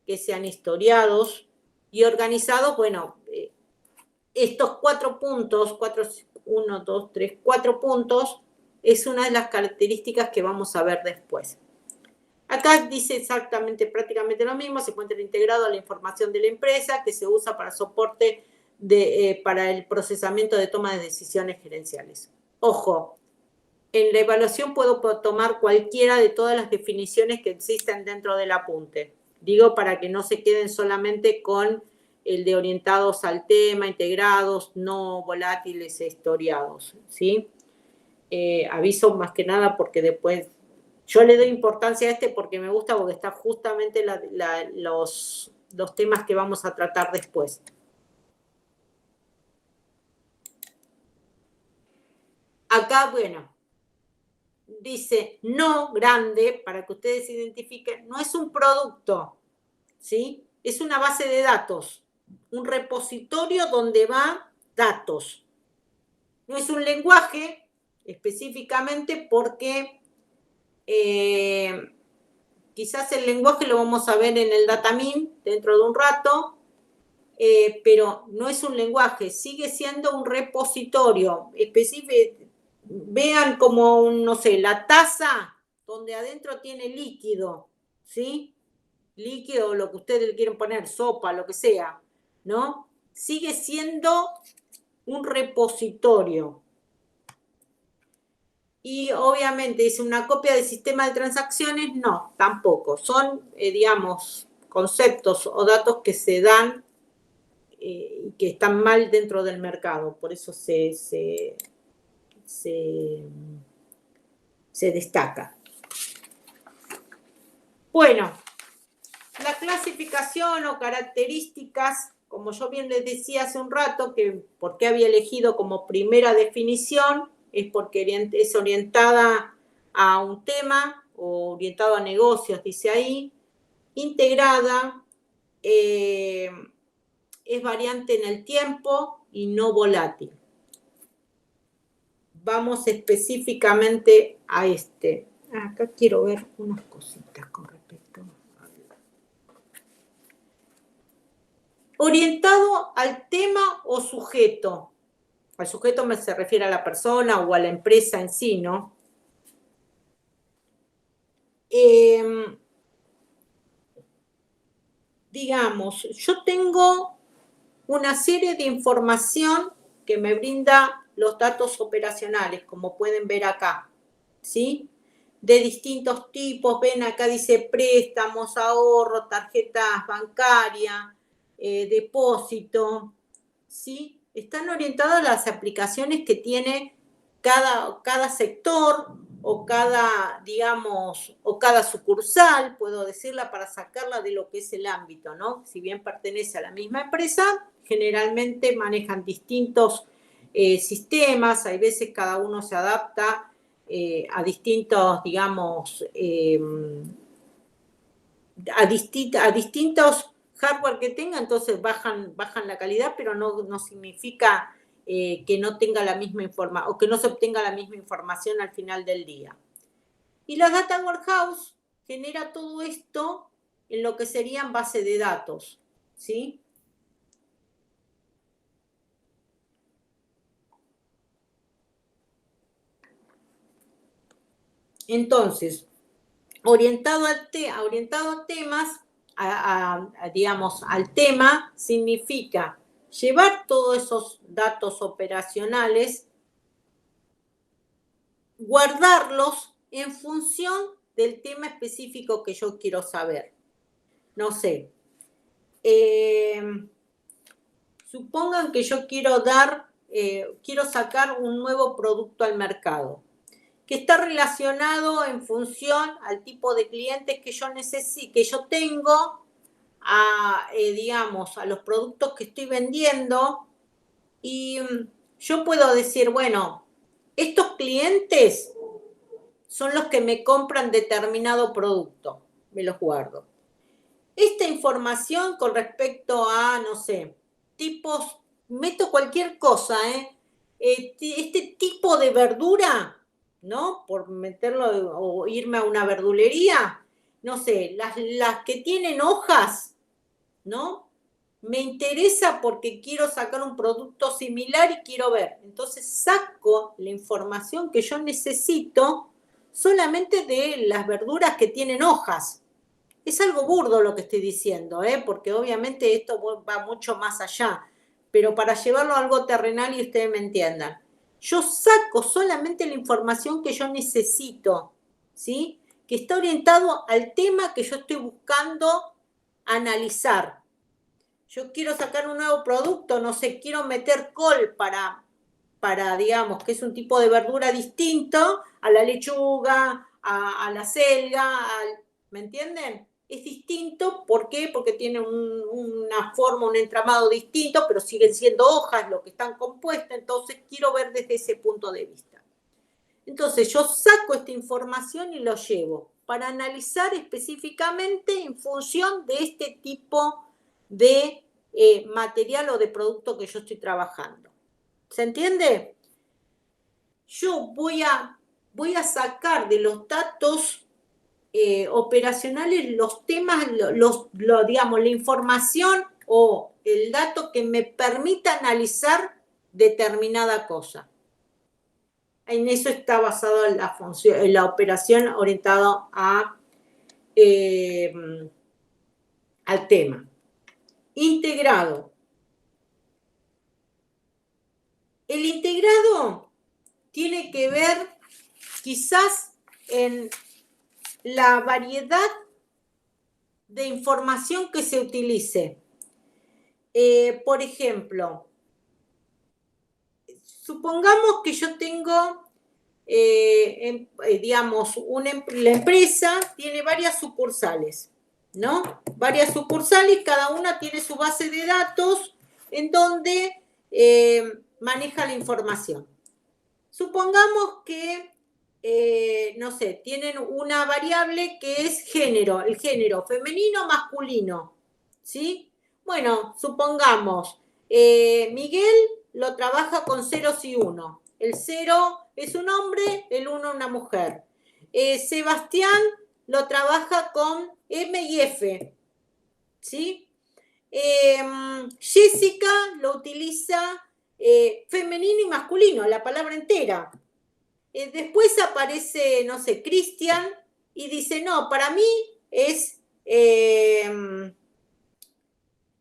que sean historiados y organizados. Bueno, estos 4 puntos, 4 puntos, es una de las características que vamos a ver después. Acá dice exactamente, prácticamente lo mismo, se encuentra integrado a la información de la empresa que se usa para soporte para el procesamiento de toma de decisiones gerenciales. Ojo, en la evaluación puedo tomar cualquiera de todas las definiciones que existen dentro del apunte. Digo para que no se queden solamente con el de orientados al tema, integrados, no volátiles e historiados, ¿sí? Aviso más que nada porque después yo le doy importancia a este porque me gusta, porque está justamente los temas que vamos a tratar después. Acá, bueno, dice no grande, para que ustedes identifiquen, no es un producto, ¿sí? Es una base de datos, un repositorio donde van datos. No es un lenguaje específicamente porque quizás el lenguaje lo vamos a ver en el Datamin dentro de un rato, pero no es un lenguaje, sigue siendo un repositorio específico. Vean como, no sé, la taza donde adentro tiene líquido, ¿sí? Líquido, lo que ustedes le quieren poner, sopa, lo que sea, ¿no? Sigue siendo un repositorio. Y obviamente dice una copia del sistema de transacciones, no, tampoco. Son, digamos, conceptos o datos que se dan y que están mal dentro del mercado. Por eso se destaca. Bueno, la clasificación o características, como yo bien les decía hace un rato, que por qué había elegido como primera definición, es porque es orientada a un tema o orientado a negocios, dice ahí, integrada, es variante en el tiempo y no volátil. Vamos específicamente a este. Acá quiero ver unas cositas con respecto. Orientado al tema o sujeto. Al sujeto se refiere a la persona o a la empresa en sí, ¿no? Digamos, yo tengo una serie de información que me brinda los datos operacionales, como pueden ver acá, ¿sí? De distintos tipos, ven acá dice préstamos, ahorro, tarjetas bancarias, depósito, ¿sí? Están orientadas a las aplicaciones que tiene cada sector o cada, digamos, o cada sucursal, puedo decirla, para sacarla de lo que es el ámbito, ¿no? Si bien pertenece a la misma empresa, generalmente manejan distintos sistemas, hay veces cada uno se adapta a distintos, digamos, a distintos hardware que tenga, entonces bajan la calidad, pero no significa que no tenga la misma información o que no se obtenga la misma información al final del día. Y la Data Warehouse genera todo esto en lo que serían bases de datos, ¿sí? Entonces, orientado a temas, digamos, al tema, significa llevar todos esos datos operacionales, guardarlos en función del tema específico que yo quiero saber. No sé. Supongan que yo quiero sacar un nuevo producto al mercado, que está relacionado en función al tipo de clientes que yo necesito, que yo tengo, digamos, a los productos que estoy vendiendo, y yo puedo decir, bueno, estos clientes son los que me compran determinado producto, me los guardo. Esta información con respecto a, no sé, tipos, meto cualquier cosa, este tipo de verdura, ¿no? Por meterlo o irme a una verdulería, no sé, las que tienen hojas, ¿no? Me interesa porque quiero sacar un producto similar y quiero ver. Entonces saco la información que yo necesito solamente de las verduras que tienen hojas. Es algo burdo lo que estoy diciendo, porque obviamente esto va mucho más allá, pero para llevarlo a algo terrenal y ustedes me entiendan. Yo saco solamente la información que yo necesito, ¿sí? Que está orientado al tema que yo estoy buscando analizar. Yo quiero sacar un nuevo producto, no sé, quiero meter col para digamos, que es un tipo de verdura distinto a la lechuga, a la selga, ¿me entienden? Es distinto, ¿por qué? Porque tiene una forma, un entramado distinto, pero siguen siendo hojas lo que están compuestas, entonces quiero ver desde ese punto de vista. Entonces yo saco esta información y lo llevo para analizar específicamente en función de este tipo de material o de producto que yo estoy trabajando. ¿Se entiende? Yo voy a sacar de los datos operacionales los temas, digamos, la información o el dato que me permita analizar determinada cosa. En eso está basado en la función, en la operación orientada al tema. Integrado. El integrado tiene que ver quizás en la variedad de información que se utilice. Por ejemplo, supongamos que yo tengo, digamos, la empresa tiene varias sucursales, ¿no? Varias sucursales, cada una tiene su base de datos en donde maneja la información. Supongamos que, no sé, tienen una variable que es género, el género femenino, masculino, ¿sí? Bueno, supongamos, Miguel lo trabaja con ceros y uno. El 0 es un hombre, el 1 una mujer. Sebastián lo trabaja con M y F, ¿sí? Jessica lo utiliza femenino y masculino, la palabra entera. Después aparece, no sé, Cristian y dice, no, para mí es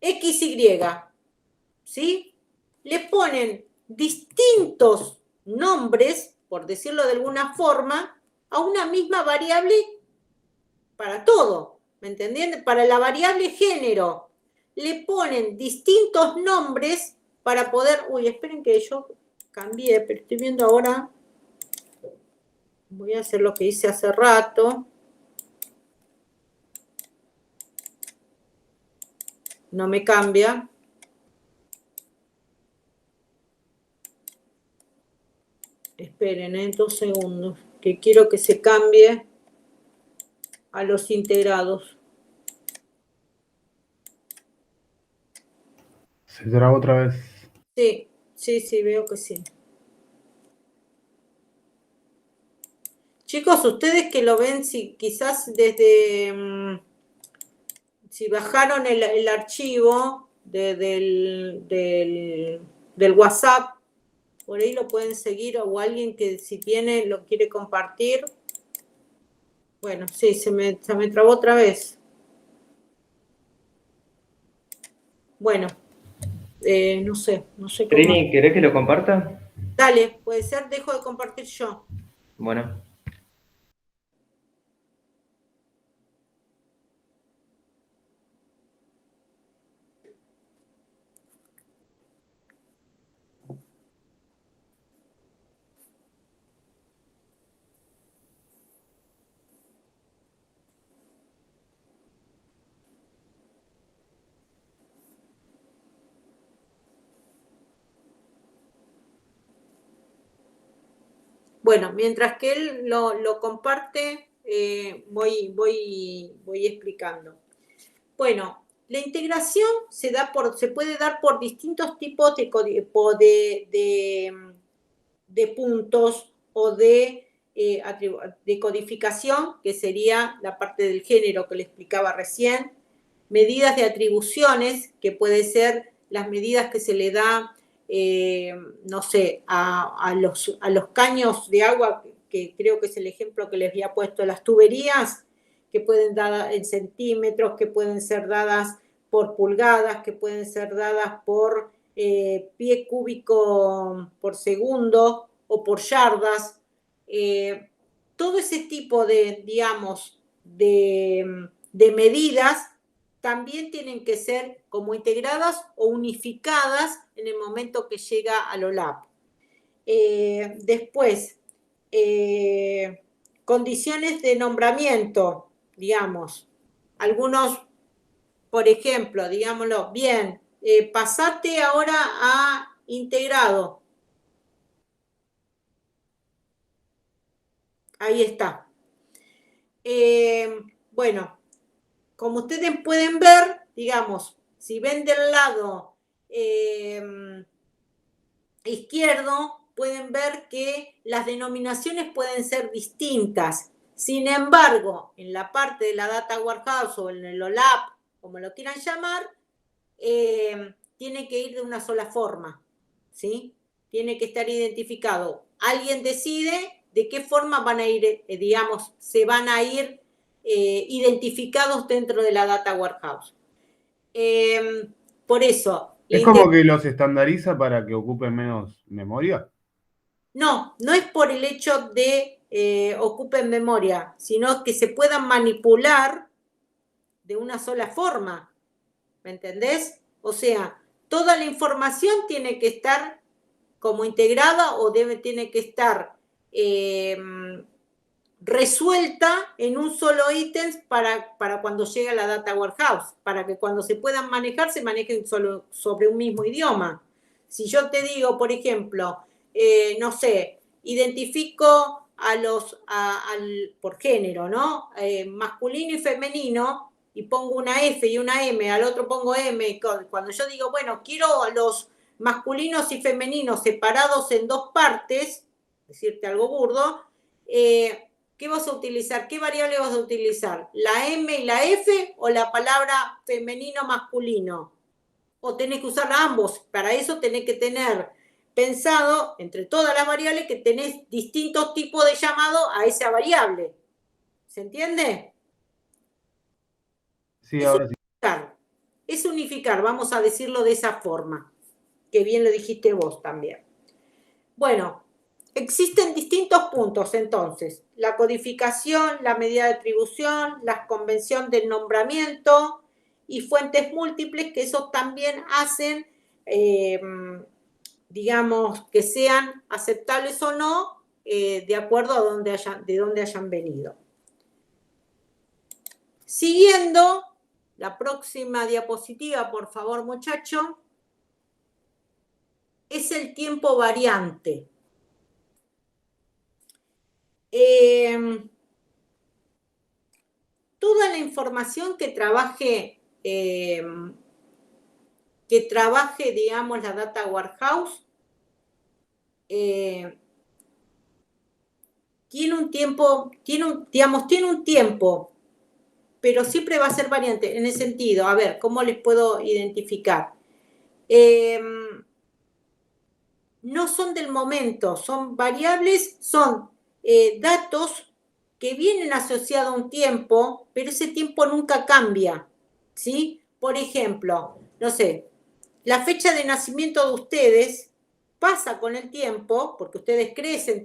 XY, ¿sí? Le ponen distintos nombres, por decirlo de alguna forma, a una misma variable para todo, ¿me entienden? Para la variable género, le ponen distintos nombres para poder... Uy, esperen que yo cambié, pero estoy viendo ahora... Voy a hacer lo que hice hace rato. No me cambia. Esperen, 2 segundos, que quiero que se cambie a los integrados. Se traba otra vez. Sí, veo que sí. Chicos, ustedes que lo ven, si quizás desde... si bajaron el archivo del WhatsApp, por ahí lo pueden seguir, o alguien que si tiene, lo quiere compartir. Bueno, sí, se me trabó otra vez. Bueno, no sé cómo. Trini, ¿querés que lo comparta? Dale, puede ser, dejo de compartir yo. Bueno. Bueno, mientras que él lo comparte, voy explicando. Bueno, la integración se puede dar por distintos tipos de puntos o de codificación, que sería la parte del género que le explicaba recién, medidas de atribuciones, que puede ser las medidas que se le da, no sé, a los caños de agua, que creo que es el ejemplo que les había puesto, las tuberías, que pueden dar en centímetros, que pueden ser dadas por pulgadas, que pueden ser dadas por pie cúbico por segundo o por yardas. Todo ese tipo de, digamos, de medidas también tienen que ser como integradas o unificadas en el momento que llega al OLAP. Después, condiciones de nombramiento, digamos. Algunos, por ejemplo, digámoslo, bien, pasate ahora a integrado. Ahí está. Bueno, como ustedes pueden ver, digamos, si ven del lado izquierdo, pueden ver que las denominaciones pueden ser distintas. Sin embargo, en la parte de la Data Warehouse o en el OLAP, como lo quieran llamar, tiene que ir de una sola forma, ¿sí? Tiene que estar identificado. Alguien decide de qué forma van a ir, digamos, se van a ir identificados dentro de la Data Warehouse. Por eso... ¿Es como que los estandariza para que ocupen menos memoria? No, no es por el hecho de ocupen memoria, sino que se puedan manipular de una sola forma. ¿Me entendés? O sea, toda la información tiene que estar como integrada o tiene que estar resuelta en un solo ítem para cuando llegue a la Data Warehouse, para que cuando se puedan manejar, se manejen solo sobre un mismo idioma. Si yo te digo, por ejemplo, no sé, identifico por género, ¿no? Masculino y femenino, y pongo una F y una M, al otro pongo M. Cuando yo digo, bueno, quiero a los masculinos y femeninos separados en dos partes, decirte algo burdo, ¿qué vas a utilizar? ¿Qué variable vas a utilizar? ¿La M y la F o la palabra femenino-masculino? O tenés que usar ambos. Para eso tenés que tener pensado, entre todas las variables, que tenés distintos tipos de llamado a esa variable. ¿Se entiende? Sí, ahora sí. Es unificar, vamos a decirlo de esa forma, que bien lo dijiste vos también. Bueno, existen distintos puntos entonces, la codificación, la medida de atribución, la convención del nombramiento y fuentes múltiples, que eso también hacen, digamos, que sean aceptables o no, de acuerdo a de dónde hayan venido. Siguiendo, la próxima diapositiva, por favor, muchacho, es el tiempo variante. Toda la información que trabaje, digamos, la Data Warehouse, tiene un tiempo, pero siempre va a ser variante, en ese sentido. A ver, ¿cómo les puedo identificar? No son del momento, son variables, son datos que vienen asociados a un tiempo, pero ese tiempo nunca cambia, ¿sí? Por ejemplo, no sé, la fecha de nacimiento de ustedes pasa con el tiempo, porque ustedes crecen,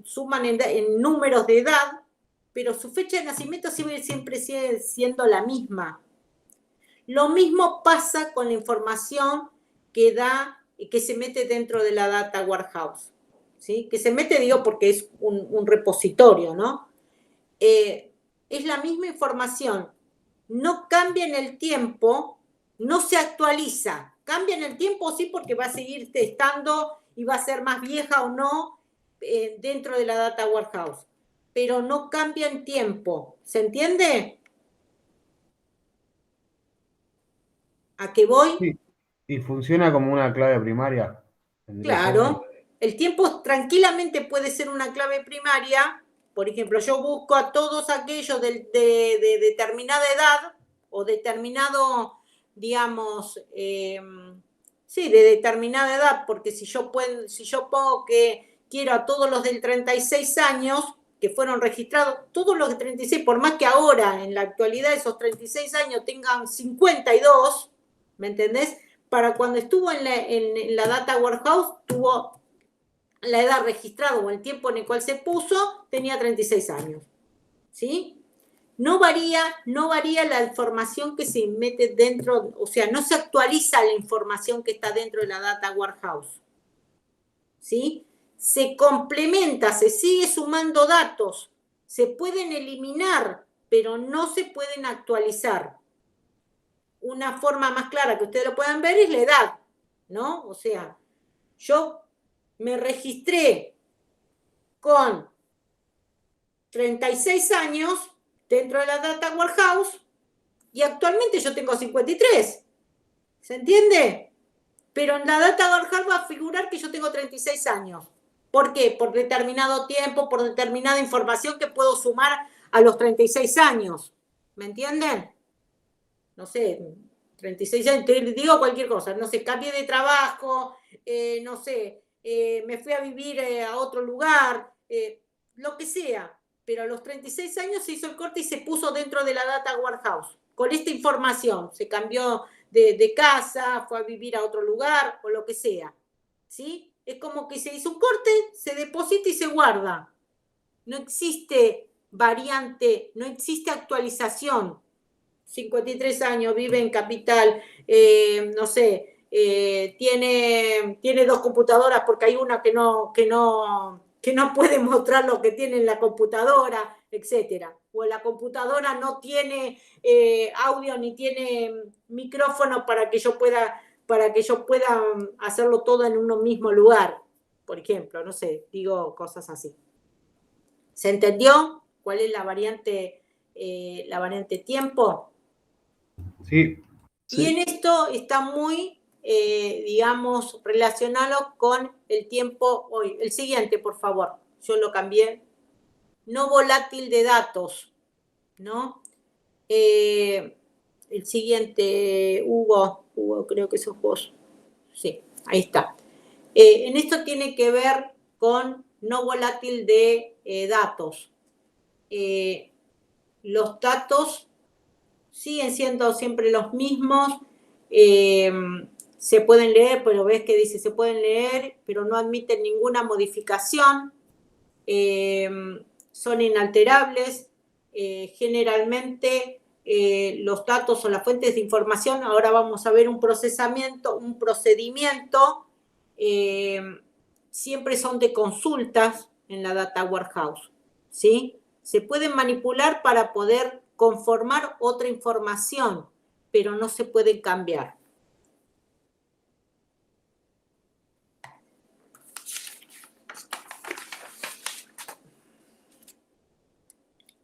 suman en números de edad, pero su fecha de nacimiento siempre sigue siendo la misma. Lo mismo pasa con la información que se mete dentro de la Data Warehouse, ¿sí? Que se mete, digo, porque es un repositorio, ¿no? Es la misma información, no cambia en el tiempo, no se actualiza. Cambia en el tiempo, sí, porque va a seguir estando y va a ser más vieja o no dentro de la Data Warehouse, pero no cambia en tiempo. ¿Se entiende? ¿A qué voy? Sí. Y funciona como una clave primaria. Claro, el tiempo tranquilamente puede ser una clave primaria. Por ejemplo, yo busco a todos aquellos de determinada edad o determinado, digamos, sí, de determinada edad, porque si yo pongo que quiero a todos los del 36 años que fueron registrados, todos los de 36, por más que ahora, en la actualidad, esos 36 años tengan 52, ¿me entendés? Para cuando estuvo en la Data Warehouse, tuvo la edad registrada o el tiempo en el cual se puso, tenía 36 años. ¿Sí? No varía la información que se mete dentro, o sea, no se actualiza la información que está dentro de la Data Warehouse. ¿Sí? Se complementa, se sigue sumando datos, se pueden eliminar, pero no se pueden actualizar. Una forma más clara que ustedes lo puedan ver es la edad, ¿no? O sea, yo me registré con 36 años dentro de la Data Warehouse y actualmente yo tengo 53. ¿Se entiende? Pero en la Data Warehouse va a figurar que yo tengo 36 años. ¿Por qué? Por determinado tiempo, por determinada información que puedo sumar a los 36 años. ¿Me entienden? No sé, 36 años, te digo cualquier cosa. No sé, cambié de trabajo, no sé, me fui a vivir a otro lugar, lo que sea. Pero a los 36 años se hizo el corte y se puso dentro de la Data Warehouse. Con esta información, se cambió de casa, fue a vivir a otro lugar o lo que sea. ¿Sí? Es como que se hizo un corte, se deposita y se guarda. No existe variante, no existe actualización. 53 años, vive en Capital, no sé, tiene 2 computadoras porque hay una que no puede mostrar lo que tiene en la computadora, etcétera. O la computadora no tiene audio ni tiene micrófono para que yo pueda hacerlo todo en un mismo lugar, por ejemplo, no sé, digo cosas así. ¿Se entendió cuál es la variante tiempo? Sí. Y en esto está muy, digamos, relacionado con el tiempo hoy. El siguiente, por favor. Yo lo cambié. No volátil de datos, ¿no? El siguiente, Hugo, creo que sos vos. Sí, ahí está. En esto tiene que ver con no volátil de datos. Los datos siguen siendo siempre los mismos, se pueden leer, pero ves que dice se pueden leer, pero no admiten ninguna modificación, son inalterables, generalmente los datos o las fuentes de información, ahora vamos a ver un procedimiento, siempre son de consultas en la Data Warehouse, ¿sí? Se pueden manipular para poder conformar otra información, pero no se pueden cambiar.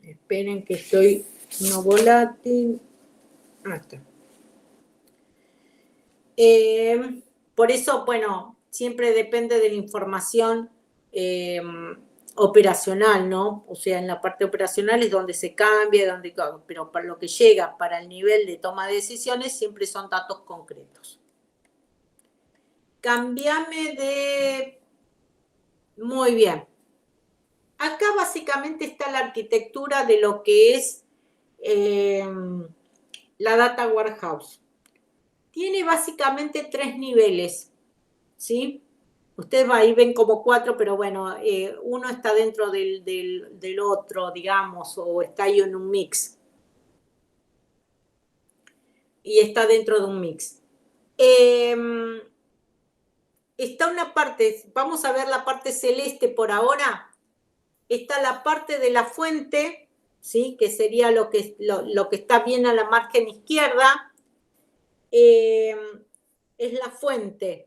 Esperen que estoy no volátil. Está. Por eso, bueno, siempre depende de la información operacional, ¿no? O sea, en la parte operacional es donde se cambia, pero para lo que llega, para el nivel de toma de decisiones, siempre son datos concretos. Cambiame de... Muy bien. Acá básicamente está la arquitectura de lo que es la Data Warehouse. Tiene básicamente 3 niveles, ¿sí? Ustedes ahí ven como 4, pero bueno, uno está dentro del otro, digamos, o está ahí en un mix. Y está dentro de un mix. Está una parte, vamos a ver la parte celeste por ahora. Está la parte de la fuente, ¿sí? Que sería lo que está bien a la margen izquierda. Es la fuente.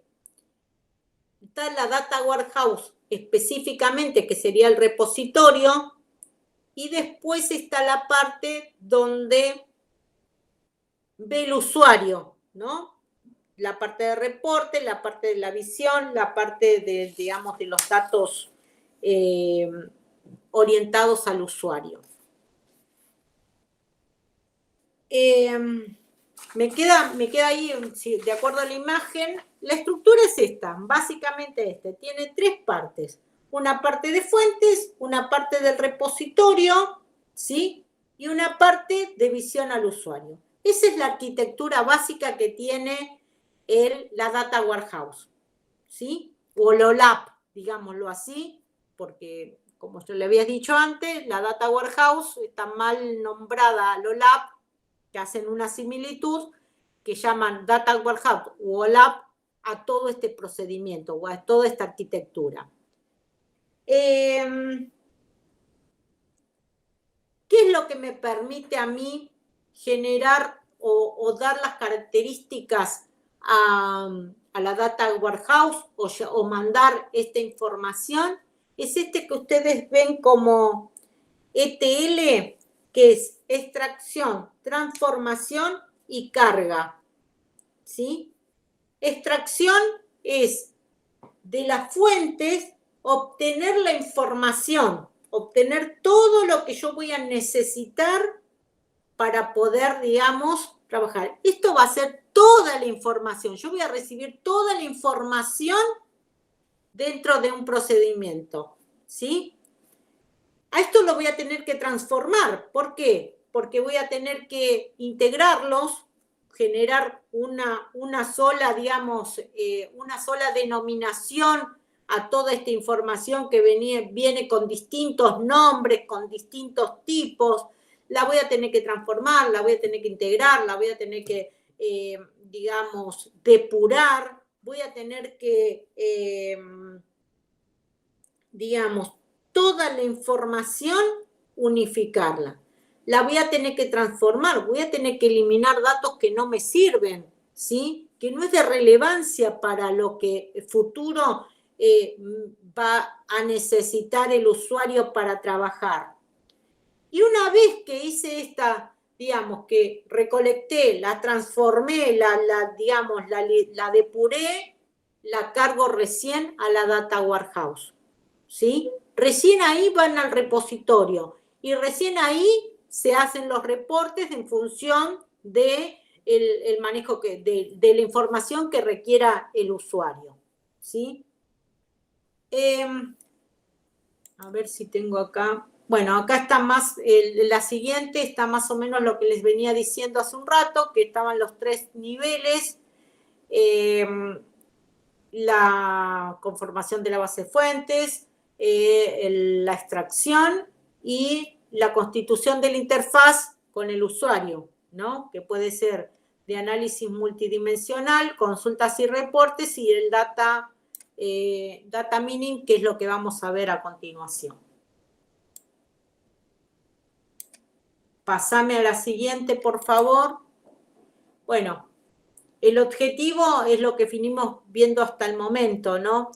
Está la Data Warehouse específicamente, que sería el repositorio, y después está la parte donde ve el usuario, ¿no? La parte de reporte, la parte de la visión, la parte de, digamos, de los datos orientados al usuario. Me queda ahí, de acuerdo a la imagen, la estructura es esta, básicamente tiene 3 partes. Una parte de fuentes, una parte del repositorio, ¿sí? Y una parte de visión al usuario. Esa es la arquitectura básica que tiene la Data Warehouse, ¿sí? O el OLAP, digámoslo así, porque, como yo le había dicho antes, la Data Warehouse está mal nombrada al OLAP, que hacen una similitud, que llaman Data Warehouse o OLAP a todo este procedimiento o a toda esta arquitectura. ¿Qué es lo que me permite a mí generar o dar las características a la Data Warehouse o mandar esta información? Es que ustedes ven como ETL, que es extracción, transformación y carga, ¿sí? Extracción es de las fuentes obtener la información, obtener todo lo que yo voy a necesitar para poder, digamos, trabajar. Esto va a ser toda la información. Yo voy a recibir toda la información dentro de un procedimiento, ¿sí? A esto lo voy a tener que transformar. ¿Por qué? Porque voy a tener que integrarlos, generar una sola, digamos, una sola denominación a toda esta información que viene con distintos nombres, con distintos tipos. La voy a tener que transformar, la voy a tener que integrar, la voy a tener que, digamos, depurar, voy a tener que, digamos, toda la información, unificarla. La voy a tener que transformar, voy a tener que eliminar datos que no me sirven, ¿sí? Que no es de relevancia para lo que el futuro va a necesitar el usuario para trabajar. Y una vez que hice esta, digamos, que recolecté, la transformé, la depuré, la cargo recién a la Data Warehouse, ¿sí? Recién ahí van al repositorio y recién ahí se hacen los reportes en función de el manejo de la información que requiera el usuario, ¿sí? A ver si tengo acá. Bueno, acá está más, la siguiente está más o menos lo que les venía diciendo hace un rato, que estaban los 3 niveles. La conformación de la base de fuentes, la extracción y la constitución de la interfaz con el usuario, ¿no? Que puede ser de análisis multidimensional, consultas y reportes, y el data mining, que es lo que vamos a ver a continuación. Pásame a la siguiente, por favor. Bueno, el objetivo es lo que vinimos viendo hasta el momento, ¿no?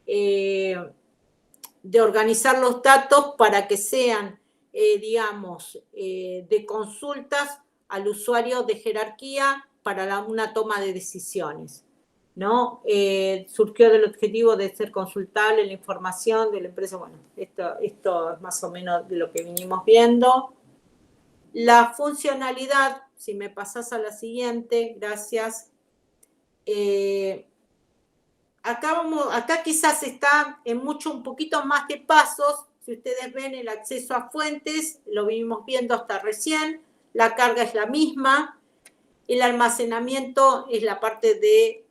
De organizar los datos para que sean, digamos, de consultas al usuario de jerarquía para una toma de decisiones, ¿no? Surgió del objetivo de ser consultable la información de la empresa. Bueno, esto es más o menos de lo que vinimos viendo. La funcionalidad, si me pasas a la siguiente, gracias. Acá quizás está un poquito más de pasos. Si ustedes ven el acceso a fuentes, lo vinimos viendo hasta recién. La carga es la misma. El almacenamiento es la parte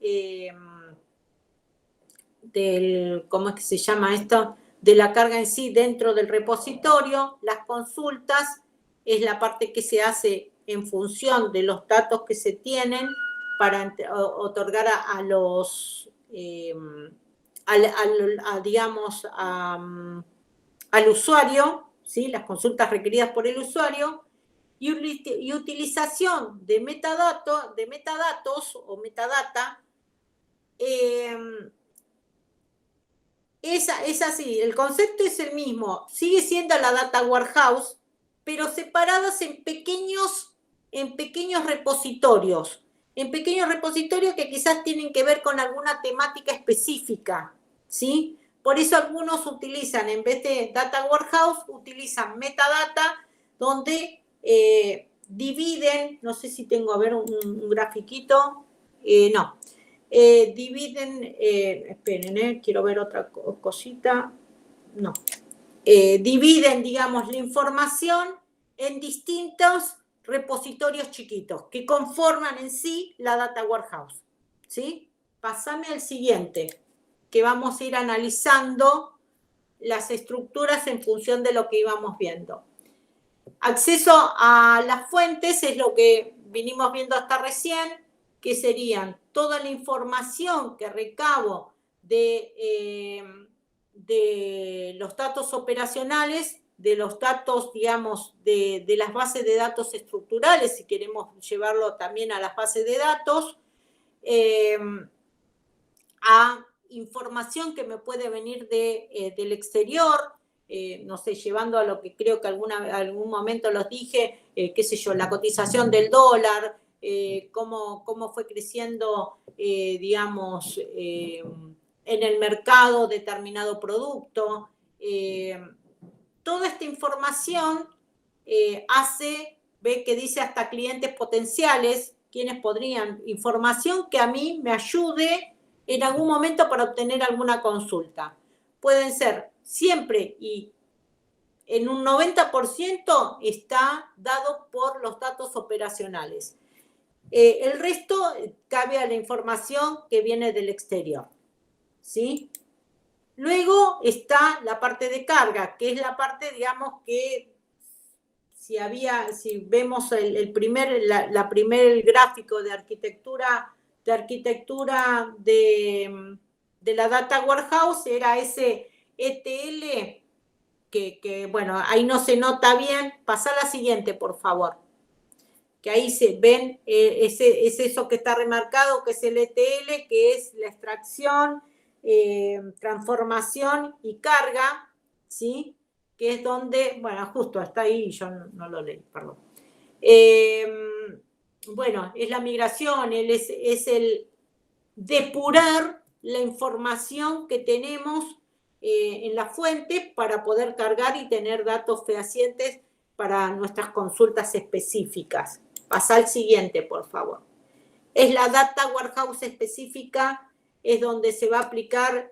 ¿cómo es que se llama esto? De la carga en sí dentro del repositorio. Las consultas es la parte que se hace en función de los datos que se tienen para otorgar al usuario, ¿sí? Las consultas requeridas por el usuario, y utilización de metadatos o metadata. Es así, el concepto es el mismo, sigue siendo la Data Warehouse, pero separadas en pequeños repositorios. En pequeños repositorios que quizás tienen que ver con alguna temática específica, ¿sí? Por eso algunos utilizan, en vez de Data Warehouse, utilizan metadata, donde dividen, no sé si tengo, a ver, un grafiquito, no. Dividen, esperen, quiero ver otra cosita, no. Dividen, digamos, la información en distintos repositorios chiquitos que conforman en sí la Data Warehouse, ¿sí? Pásame al siguiente, que vamos a ir analizando las estructuras en función de lo que íbamos viendo. Acceso a las fuentes es lo que vinimos viendo hasta recién, que serían toda la información que recabo de los datos operacionales, de los datos, digamos, de las bases de datos estructurales, si queremos llevarlo también a las bases de datos, a información que me puede venir del exterior, no sé, llevando a lo que creo que algún momento los dije, qué sé yo, la cotización del dólar, cómo fue creciendo, digamos, en el mercado determinado producto. Toda esta información ve que dice hasta clientes potenciales, quienes podrían, información que a mí me ayude en algún momento para obtener alguna consulta. Pueden ser siempre y en un 90% está dado por los datos operacionales. El resto cabe a la información que viene del exterior, ¿sí? Luego está la parte de carga, que es la parte, digamos, que si vemos el primer gráfico de arquitectura de la Data Warehouse, era ese ETL, que bueno, ahí no se nota bien. Pasá a la siguiente, por favor. Que ahí se ven, es eso que está remarcado, que es el ETL, que es la extracción, transformación y carga, ¿sí? Que es donde, bueno, justo está ahí, yo no lo leí, perdón. Bueno, es la migración, es el depurar la información que tenemos en las fuentes para poder cargar y tener datos fehacientes para nuestras consultas específicas. Pasa al siguiente, por favor. Es la Data Warehouse específica, es donde se va a aplicar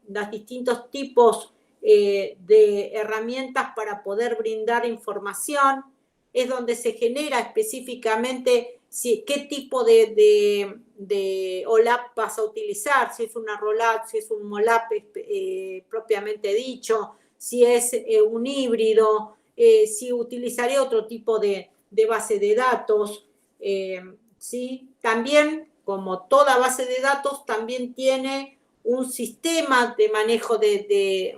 los distintos tipos de herramientas para poder brindar información, es donde se genera específicamente qué tipo de OLAP vas a utilizar, si es una ROLAP, si es un MOLAP propiamente dicho, si es un híbrido, si utilizaré otro tipo de base de datos, ¿sí? También, como toda base de datos, también tiene un sistema de manejo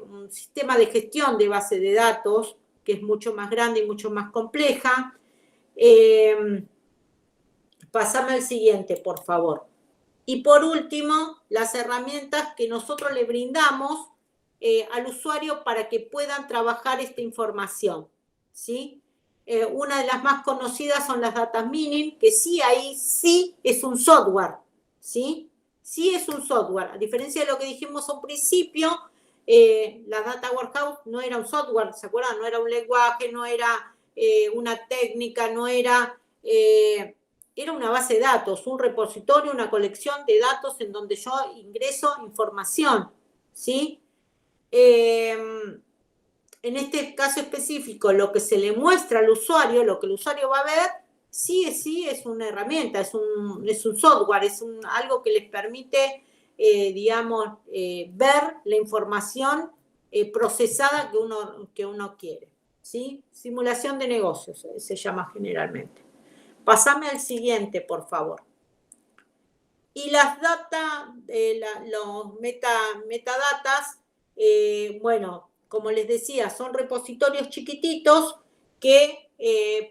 un sistema de gestión de base de datos, que es mucho más grande y mucho más compleja. Pasame al siguiente, por favor. Y por último, las herramientas que nosotros le brindamos al usuario para que puedan trabajar esta información, ¿sí? Una de las más conocidas son las data mining, que sí, ahí sí es un software, ¿sí? Sí es un software. A diferencia de lo que dijimos al principio, la Data Warehouse no era un software, ¿se acuerdan? No era un lenguaje, no era una técnica, no era... era una base de datos, un repositorio, una colección de datos en donde yo ingreso información, ¿sí? En este caso específico, lo que se le muestra al usuario, lo que el usuario va a ver, sí es una herramienta, es un software, es algo que les permite, digamos, ver la información procesada que uno quiere, ¿sí? Simulación de negocios se llama generalmente. Pasame al siguiente, por favor. Y las los metadatas, bueno, como les decía, son repositorios chiquititos que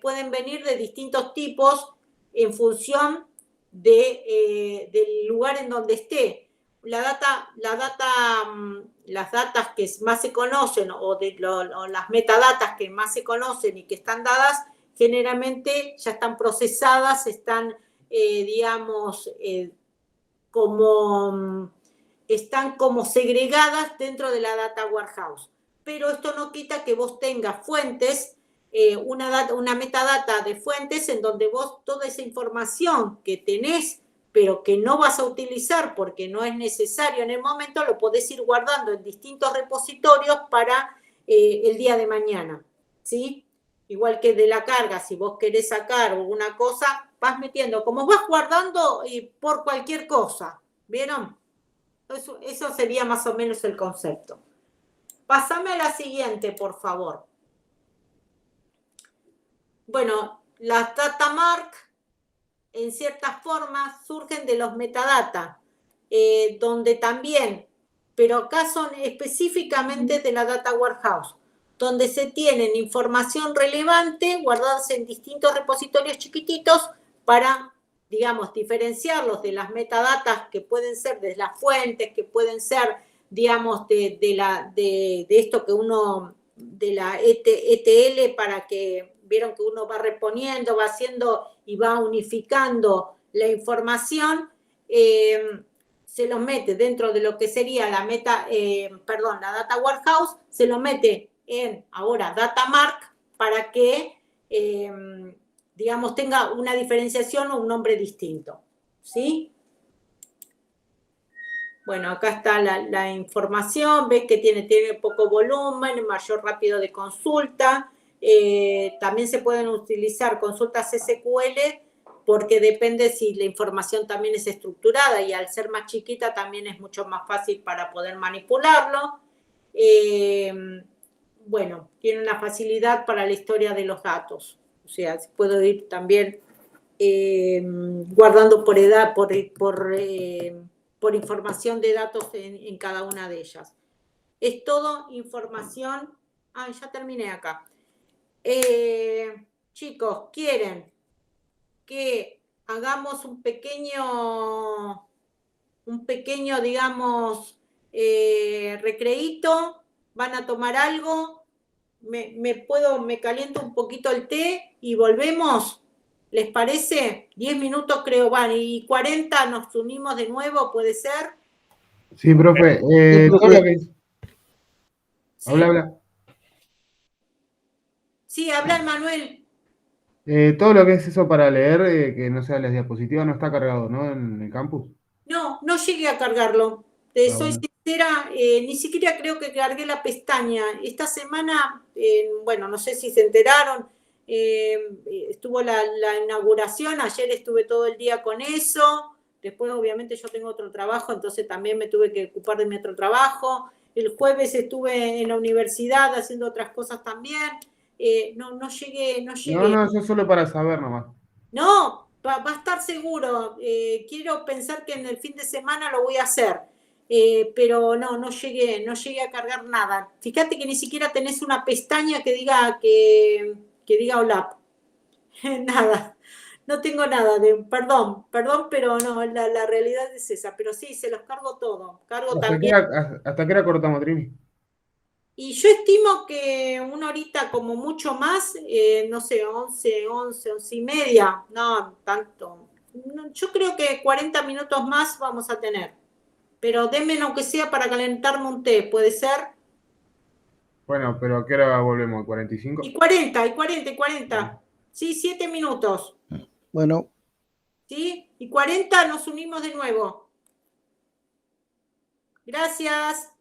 pueden venir de distintos tipos en función del lugar en donde esté. Las datas que más se conocen o las metadatas que más se conocen y que están dadas, generalmente ya están procesadas, están, digamos, están como segregadas dentro de la Data Warehouse. Pero esto no quita que vos tengas fuentes, una metadata de fuentes en donde vos toda esa información que tenés, pero que no vas a utilizar porque no es necesario en el momento, lo podés ir guardando en distintos repositorios para el día de mañana, ¿sí? Igual que de la carga, si vos querés sacar alguna cosa, vas metiendo, como vas guardando por cualquier cosa, ¿vieron? Eso sería más o menos el concepto. Pásame a la siguiente, por favor. Bueno, las data mark, en ciertas formas, surgen de los metadata, donde también, pero acá son específicamente de la Data Warehouse, donde se tienen información relevante guardadas en distintos repositorios chiquititos para, digamos, diferenciarlos de las metadatas que pueden ser de las fuentes, que pueden ser digamos, de esto que uno, de la ETL, para que, vieron que uno va reponiendo, va haciendo y va unificando la información, se los mete dentro de lo que sería la la Data Warehouse, se lo mete en, ahora, DataMark, para que, digamos, tenga una diferenciación o un nombre distinto, ¿sí? Bueno, acá está la información, ves que tiene poco volumen, mayor rápido de consulta. También se pueden utilizar consultas SQL porque depende si la información también es estructurada, y al ser más chiquita también es mucho más fácil para poder manipularlo. Bueno, tiene una facilidad para la historia de los datos. O sea, puedo ir también guardando por edad, por información de datos en cada una de ellas. Es todo información. Ya terminé acá. Chicos, ¿quieren que hagamos un pequeño, digamos, recreíto? ¿Van a tomar algo? ¿Me caliento un poquito el té y volvemos? ¿Les parece? 10 minutos creo van, y 40 nos unimos de nuevo, ¿puede ser? Sí, profe. Todo lo que es... Sí. Habla. Sí, habla Manuel. Todo lo que es eso para leer, que no sea las diapositivas, no está cargado, ¿no? En el campus. No llegué a cargarlo. Soy Bueno. sincera, ni siquiera creo que cargué la pestaña. Esta semana, bueno, no sé si se enteraron, estuvo la inauguración, ayer estuve todo el día con eso. Después, obviamente, yo tengo otro trabajo, entonces también me tuve que ocupar de mi otro trabajo. El jueves estuve en la universidad haciendo otras cosas también. No llegué. No, eso es solo para saber nomás. No, va a estar seguro. Quiero pensar que en el fin de semana lo voy a hacer. Pero no llegué a cargar nada. Fíjate que ni siquiera tenés una pestaña que diga OLAP. Nada. No tengo nada perdón, pero no, la realidad es esa. Pero sí, se los cargo todo. Cargo también. ¿Hasta qué hora cortamos, Trini? Y yo estimo que una horita como mucho más, no sé, 11 y media, no tanto. Yo creo que 40 minutos más vamos a tener. Pero denme aunque sea para calentarme un té, ¿puede ser? Bueno, pero ¿a qué hora volvemos? ¿45? Y 40. Sí, 7 minutos. Bueno. ¿Sí? Y 40 nos unimos de nuevo. Gracias.